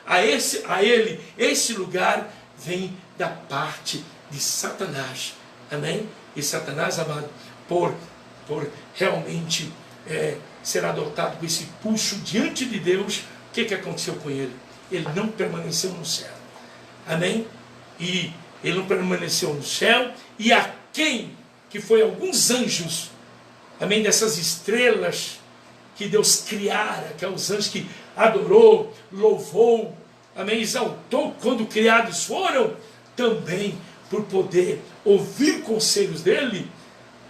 a ele esse lugar, vem da parte de Satanás. Amém? E Satanás, amado, por realmente ser adotado com esse pulso diante de Deus, o que aconteceu com ele? Ele não permaneceu no céu. Amém? E ele não permaneceu no céu, e a quem, que foi alguns anjos, amém, dessas estrelas que Deus criara, que é os anjos que adorou, louvou, amém, exaltou quando criados foram, também por poder ouvir conselhos dele,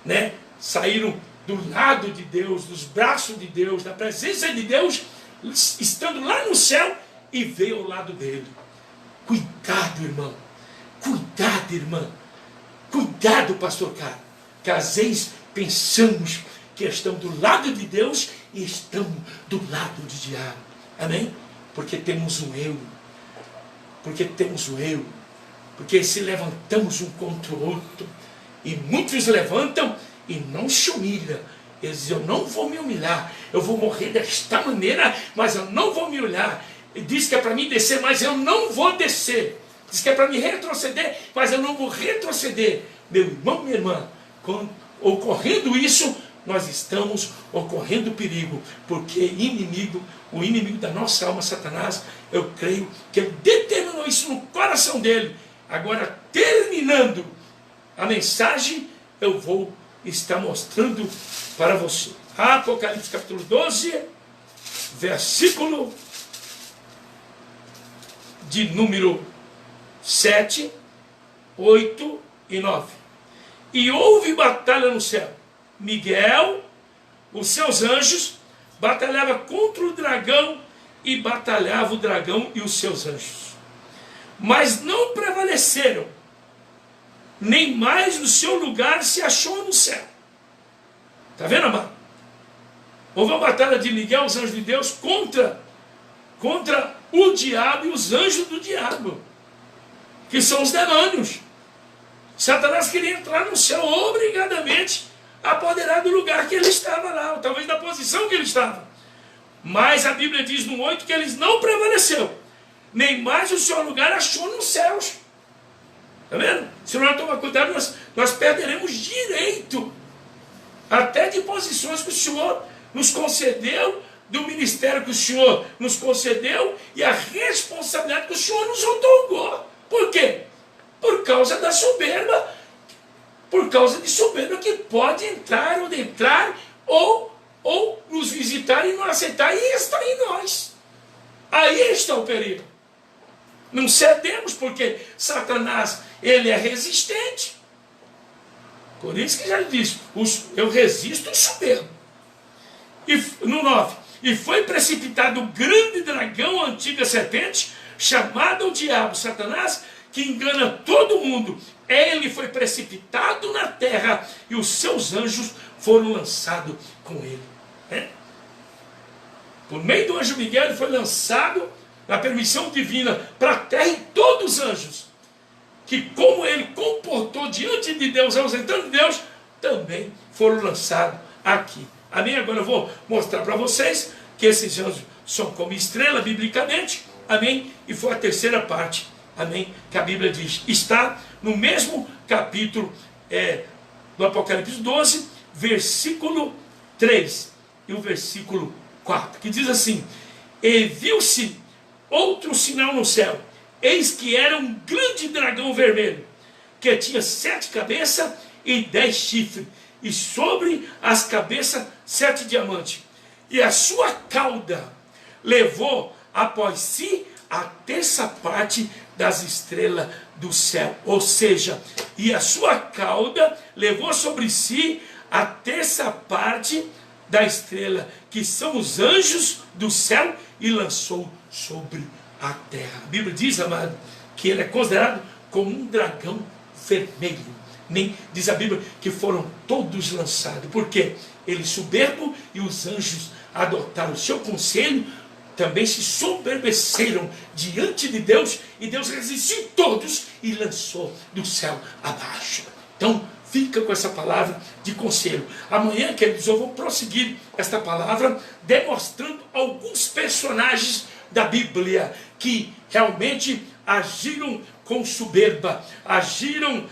né, saíram do lado de Deus, dos braços de Deus, da presença de Deus, estando lá no céu, e veio ao lado dele. Cuidado, irmão, cuidado, irmã, cuidado, pastor Carlos, que às vezes pensamos que estamos do lado de Deus e estamos do lado do diabo. Amém? Porque temos um eu. Porque temos o eu. Porque se levantamos um contra o outro. E muitos levantam e não se humilham. Eles dizem, eu não vou me humilhar. Eu vou morrer desta maneira, mas eu não vou me humilhar. Ele diz que é para mim descer, mas eu não vou descer. Diz que é para mim retroceder, mas eu não vou retroceder. Meu irmão, minha irmã, ocorrendo isso, nós estamos ocorrendo perigo, porque o inimigo da nossa alma, Satanás, eu creio que ele determinou isso no coração dele. Agora, terminando a mensagem, eu vou estar mostrando para você. Apocalipse capítulo 12, versículo de número 7, 8 e 9. E houve batalha no céu. Miguel, os seus anjos, batalhava contra o dragão, e batalhava o dragão e os seus anjos. Mas não prevaleceram, nem mais o seu lugar se achou no céu. Está vendo, amado? Houve uma batalha de Miguel, os anjos de Deus, contra o diabo e os anjos do diabo, que são os demônios. Satanás queria entrar no céu obrigadamente, apoderar do lugar que ele estava lá, ou talvez da posição que ele estava. Mas a Bíblia diz no 8 que eles não prevaleceu, nem mais o seu lugar achou nos céus. Está vendo? Se não tomar cuidado, nós perderemos direito até de posições que o Senhor nos concedeu, do ministério que o Senhor nos concedeu, e a responsabilidade que o Senhor nos otorgou. Por quê? Por causa da soberba, por causa de soberba que pode entrar ou nos visitar e não aceitar, e está em nós. Aí está o perigo. Não cedemos, porque Satanás, ele é resistente. Por isso que já disse, eu resisto o soberbo. E no 9, e foi precipitado o grande dragão, a antiga serpente, chamado o diabo, Satanás, que engana todo mundo. Ele foi precipitado na terra, e os seus anjos foram lançados com ele. Por meio do anjo Miguel, ele foi lançado na permissão divina para a terra, e todos os anjos, que como ele comportou diante de Deus, ausentando de Deus, também foram lançados aqui. Amém? Agora eu vou mostrar para vocês que esses anjos são como estrela, biblicamente. Amém? E foi a terceira parte, amém, que a Bíblia diz. Está no mesmo capítulo do Apocalipse 12, versículo 3 e o versículo 4, que diz assim: e viu-se outro sinal no céu, eis que era um grande dragão vermelho, que tinha 7 cabeças e 10 chifres, e sobre as cabeças 7 diamantes, e a sua cauda levou após si a terça parte das estrelas do céu. Ou seja, e a sua cauda levou sobre si a terça parte da estrela, que são os anjos do céu, e lançou sobre a terra. A Bíblia diz, amado, que ele é considerado como um dragão vermelho. Nem diz a Bíblia que foram todos lançados. Por quê? Ele soberbo, e os anjos adotaram o seu conselho, também se soberbeceram diante de Deus, e Deus resistiu todos e lançou do céu abaixo. Então, fica com essa palavra de conselho. Amanhã, queridos, eu vou prosseguir esta palavra, demonstrando alguns personagens da Bíblia que realmente agiram com soberba, agiram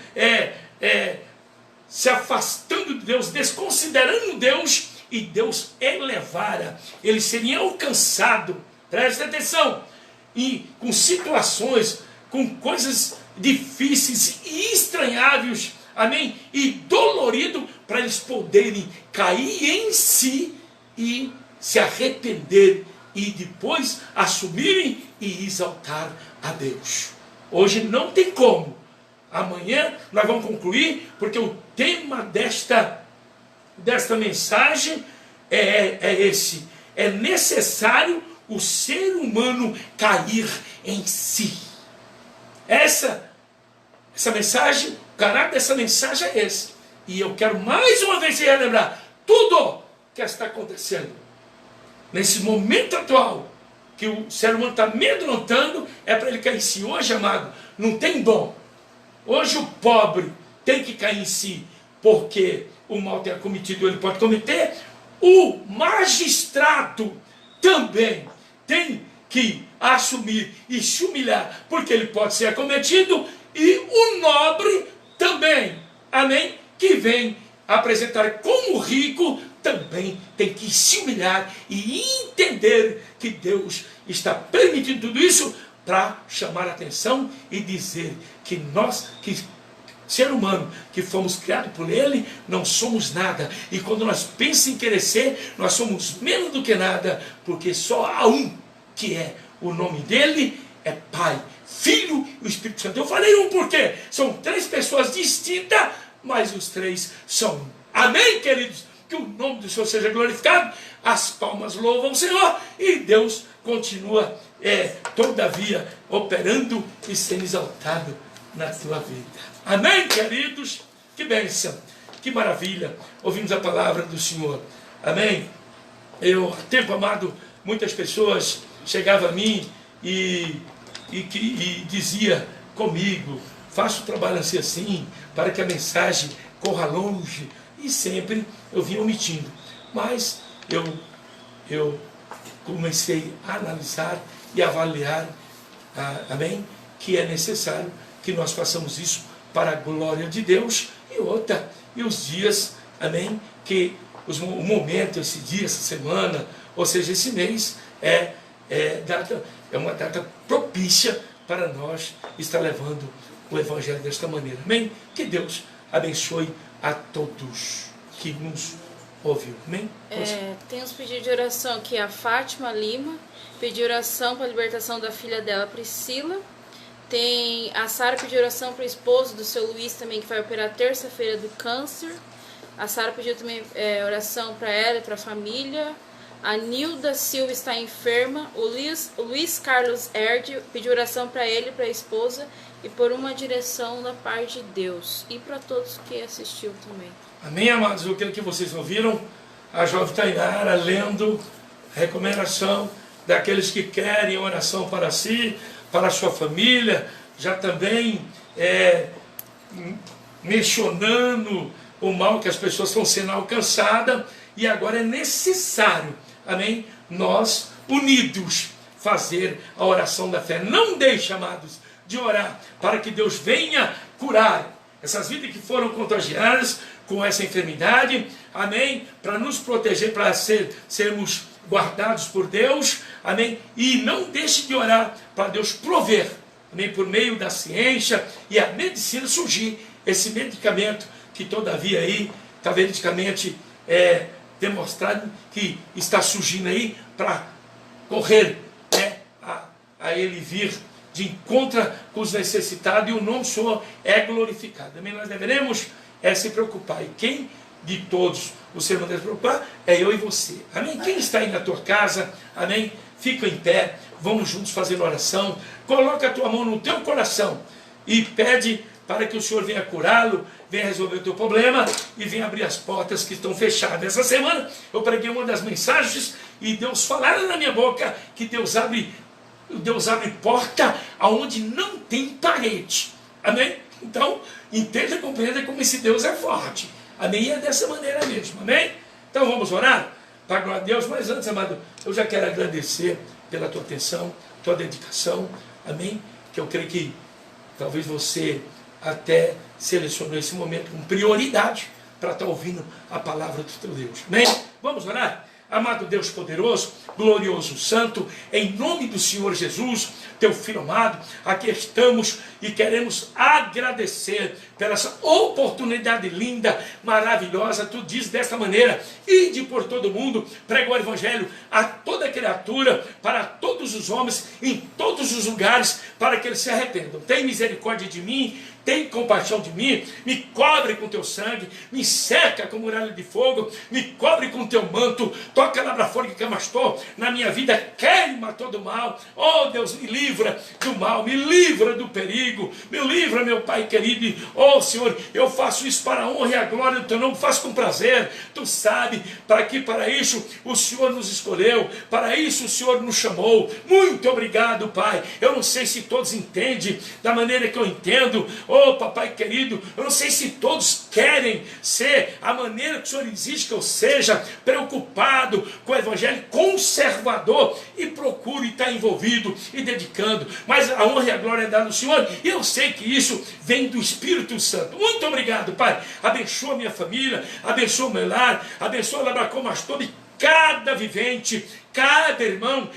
se afastando de Deus, desconsiderando Deus, e Deus elevara, eles seriam alcançados, presta atenção, e com situações, com coisas difíceis e estranháveis, amém? E dolorido, para eles poderem cair em si e se arrepender e depois assumirem e exaltar a Deus. Hoje não tem como. Amanhã nós vamos concluir, porque o tema desta mensagem é esse. É necessário o ser humano cair em si. Essa mensagem, o caráter dessa mensagem é esse. E eu quero mais uma vez te relembrar tudo que está acontecendo nesse momento atual, que o ser humano está amedrontando, é para ele cair em si. Hoje, amado, não tem dom. Hoje o pobre tem que cair em si, porque o mal tem cometido, ele pode cometer. O magistrado também tem que assumir e se humilhar, porque ele pode ser acometido. E o nobre também, amém, que vem apresentar como rico, também tem que se humilhar e entender que Deus está permitindo tudo isso para chamar a atenção e dizer que nós, que ser humano, que fomos criados por Ele, não somos nada. E quando nós pensamos em crescer, nós somos menos do que nada, porque só há um que é o nome dele, é Pai, Filho e o Espírito Santo. Eu falei um porque são três pessoas distintas, mas os três são um. Amém, queridos? Que o nome do Senhor seja glorificado. As palmas louvam o Senhor e Deus continua, todavia, operando e sendo exaltado na tua vida. Amém, queridos? Que bênção, que maravilha. Ouvimos a palavra do Senhor. Amém? Há tempo, amado, muitas pessoas chegavam a mim e dizia comigo, faça o trabalho assim, para que a mensagem corra longe. E sempre eu vinha omitindo. Mas eu comecei a analisar e avaliar, amém, que é necessário que nós façamos isso para a glória de Deus. E os dias, amém, que o momento, esse dia, essa semana, ou seja, esse mês, é uma data propícia para nós estar levando o Evangelho desta maneira. Amém? Que Deus abençoe a todos que nos ouviu. Amém? Tem uns pedidos de oração aqui. A Fátima Lima pediu oração para a libertação da filha dela, Priscila. Tem a Sara pediu oração para o esposo do seu Luiz também, que vai operar terça-feira do câncer. A Sara pediu também oração para ela e para a família. A Nilda Silva está enferma. O Luiz Carlos Erd pediu oração para ele, para a esposa e por uma direção da parte de Deus. E para todos que assistiu também. Amém, amados? Eu creio que vocês ouviram a jovem Tainara lendo a recomendação daqueles que querem oração para si, para a sua família, já também mencionando o mal que as pessoas estão sendo alcançadas, e agora é necessário, amém, nós unidos fazer a oração da fé. Não deixe, amados, de orar para que Deus venha curar essas vidas que foram contagiadas com essa enfermidade, amém, para nos proteger, para sermos guardados por Deus, amém, e não deixe de orar para Deus prover, amém, por meio da ciência e a medicina surgir esse medicamento que todavia aí está veridicamente demonstrado que está surgindo aí para correr, a ele vir de encontro com os necessitados, e o nome do Senhor é glorificado. Amém? Nós deveremos se preocupar, e quem de todos o Senhor deve se preocupar é eu e você. Amém? Quem está aí na tua casa, amém? Fica em pé, vamos juntos fazer oração. Coloca a tua mão no teu coração e pede para que o Senhor venha curá-lo, venha resolver o teu problema e venha abrir as portas que estão fechadas. Essa semana eu preguei uma das mensagens e Deus falaram na minha boca que Deus abre porta aonde não tem parede. Amém? Então, entenda e compreenda como esse Deus é forte. Amém? E é dessa maneira mesmo. Amém? Então vamos orar para a glória de Deus. Mas antes, amado, eu já quero agradecer pela tua atenção, tua dedicação. Amém? Que eu creio que talvez você até selecionou esse momento com prioridade para estar ouvindo a palavra do teu Deus. Amém? Vamos orar? Amado Deus poderoso, glorioso, santo, em nome do Senhor Jesus, teu Filho amado, aqui estamos e queremos agradecer pela essa oportunidade linda, maravilhosa. Tu diz desta maneira: ide por todo mundo, prega o Evangelho a toda criatura, para todos os homens, em todos os lugares, para que eles se arrependam. Tem misericórdia de mim, tem compaixão de mim, me cobre com teu sangue, me cerca com muralha de fogo, me cobre com teu manto, toca a labra fora que camastou na minha vida, queima todo o mal. Oh Deus, me livra do mal, me livra do perigo, me livra, meu Pai querido. Oh Senhor, eu faço isso para a honra e a glória do teu nome, faço com prazer. Tu sabe, para isso o Senhor nos escolheu, para isso o Senhor nos chamou. Muito obrigado, Pai. Eu não sei se todos entendem da maneira que eu entendo. Oh, papai querido, eu não sei se todos querem ser a maneira que o Senhor exige que eu seja, preocupado com o Evangelho, conservador, e procure estar envolvido e dedicando. Mas a honra e a glória é dada ao Senhor, e eu sei que isso vem do Espírito Santo. Muito obrigado, Pai. Abençoa minha família, abençoa o meu lar, abençoa o Labracomastobe, cada vivente, cada irmã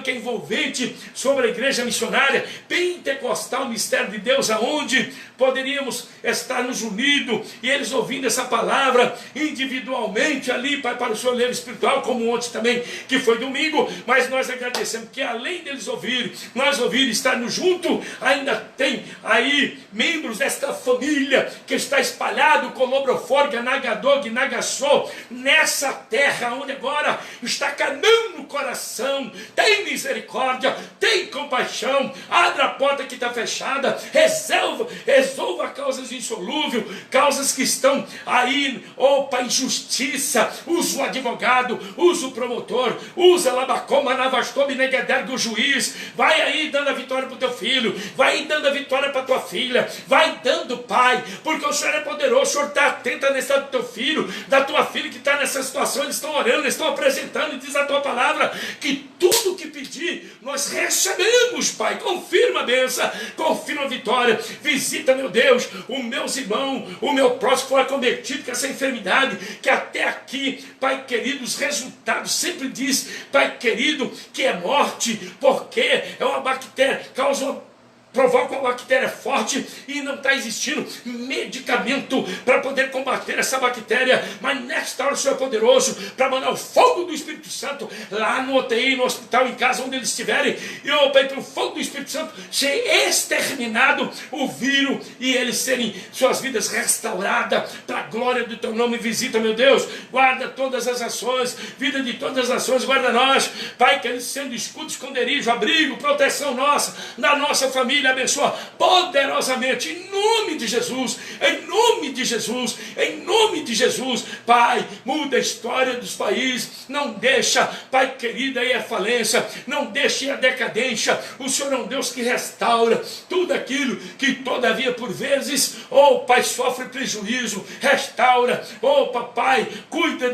que é envolvente sobre a igreja missionária pentecostal, mistério de Deus, aonde poderíamos estar nos unidos e eles ouvindo essa palavra individualmente ali, Pai, para o seu livro espiritual, como ontem também, que foi domingo. Mas nós agradecemos que além deles ouvirem, nós ouvir, estarmos juntos, ainda tem aí membros desta família que está espalhado com Lobrofórgia, Nagadog, Nagassô, nessa terra onde agora está canando no coração. Tem misericórdia, tem compaixão, abra a porta que está fechada, resolva causas insolúveis, causas que estão aí, opa, injustiça. Usa o advogado, usa o promotor, usa Labacoma, Navastobe, Negederg, o juiz. Vai aí dando a vitória para o teu filho, vai aí dando a vitória para a tua filha, vai dando, Pai, porque o Senhor é poderoso. O Senhor está atento na necessidade do teu filho, da tua filha que está nessa situação. Eles estão orando, eles estão apresentando, e diz a tua palavra que tudo que pedir nós recebemos, Pai. Confirma a bênção, confirma a vitória. Visita, meu Deus, os meus irmãos, o meu próximo foi acometido com essa enfermidade, que até aqui, Pai querido, os resultados sempre diz, Pai querido, que é morte, porque é uma bactéria, provoca uma bactéria forte e não está existindo medicamento para poder combater essa bactéria. Mas nesta hora o Senhor é poderoso para mandar o fogo do Espírito Santo lá no UTI, no hospital, em casa, onde eles estiverem, e eu Pai, pelo fogo do Espírito Santo ser exterminado o vírus e eles serem suas vidas restauradas para a glória do teu nome. Visita, meu Deus, guarda todas as ações, vida de todas as ações, guarda nós, Pai, que eles sendo escudo, esconderijo, abrigo, proteção nossa, da nossa família. Abençoa poderosamente, em nome de Jesus, em nome de Jesus, em nome de Jesus. Pai, muda a história dos países, não deixa, Pai querido, aí a falência, não deixe a decadência. O Senhor é um Deus que restaura tudo aquilo que todavia por vezes, oh Pai, sofre prejuízo. Restaura, oh Papai, cuida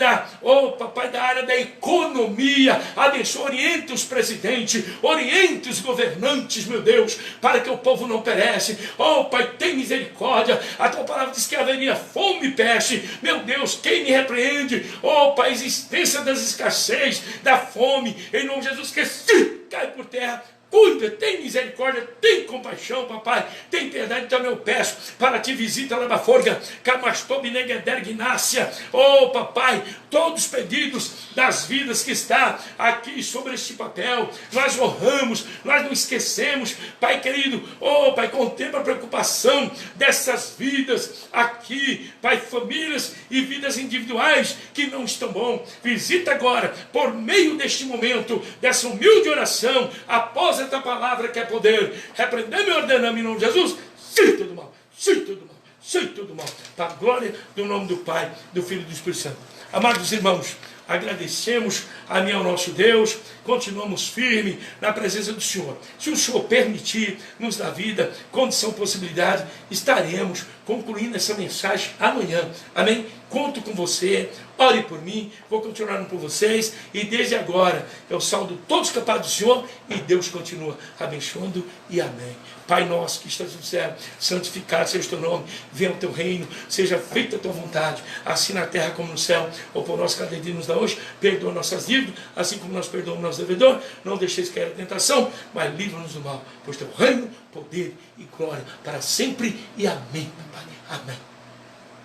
Papai, da área da economia. Abençoa, orienta os presidentes, orienta os governantes, meu Deus, para que o povo não perece. Oh Pai, tem misericórdia. A tua palavra diz que haveria fome e peste. Meu Deus, quem me repreende? Oh Pai, a existência das escassez, da fome, em nome de Jesus, que se cai por terra. Cuida, tem misericórdia, tem compaixão, papai, tem piedade. Então eu peço para ti, visita Labaforga, Camastobe, Negederg, Nácia. Oh papai, todos os pedidos das vidas que está aqui sobre este papel, nós honramos, nós não esquecemos, Pai querido. Oh Pai, contempla a preocupação dessas vidas aqui, Pai, famílias e vidas individuais que não estão bom. Visita agora, por meio deste momento, dessa humilde oração, após esta palavra que é poder, repreendemos e ordenamos em nome de Jesus, sei tudo mal, sei tudo mal, sei tudo mal, para a glória do nome do Pai, do Filho e do Espírito Santo. Amados irmãos, agradecemos a mim ao nosso Deus, continuamos firmes na presença do Senhor. Se o Senhor permitir, nos dar vida, condição, possibilidade, estaremos concluindo essa mensagem amanhã. Amém? Conto com você, ore por mim, vou continuar orando por vocês, e desde agora eu saldo todos os capazes do Senhor, e Deus continua abençoando, e amém. Pai nosso que estás no céu, santificado seja o teu nome, venha o teu reino, seja feita a tua vontade, assim na terra como no céu. O pão nosso cada dia nos dá hoje, perdoa nossas dívidas, assim como nós perdoamos nosso devedor, não deixeis cair a tentação, mas livra-nos do mal, pois teu reino, poder e glória para sempre, e amém, Pai. Amém.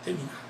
Terminado.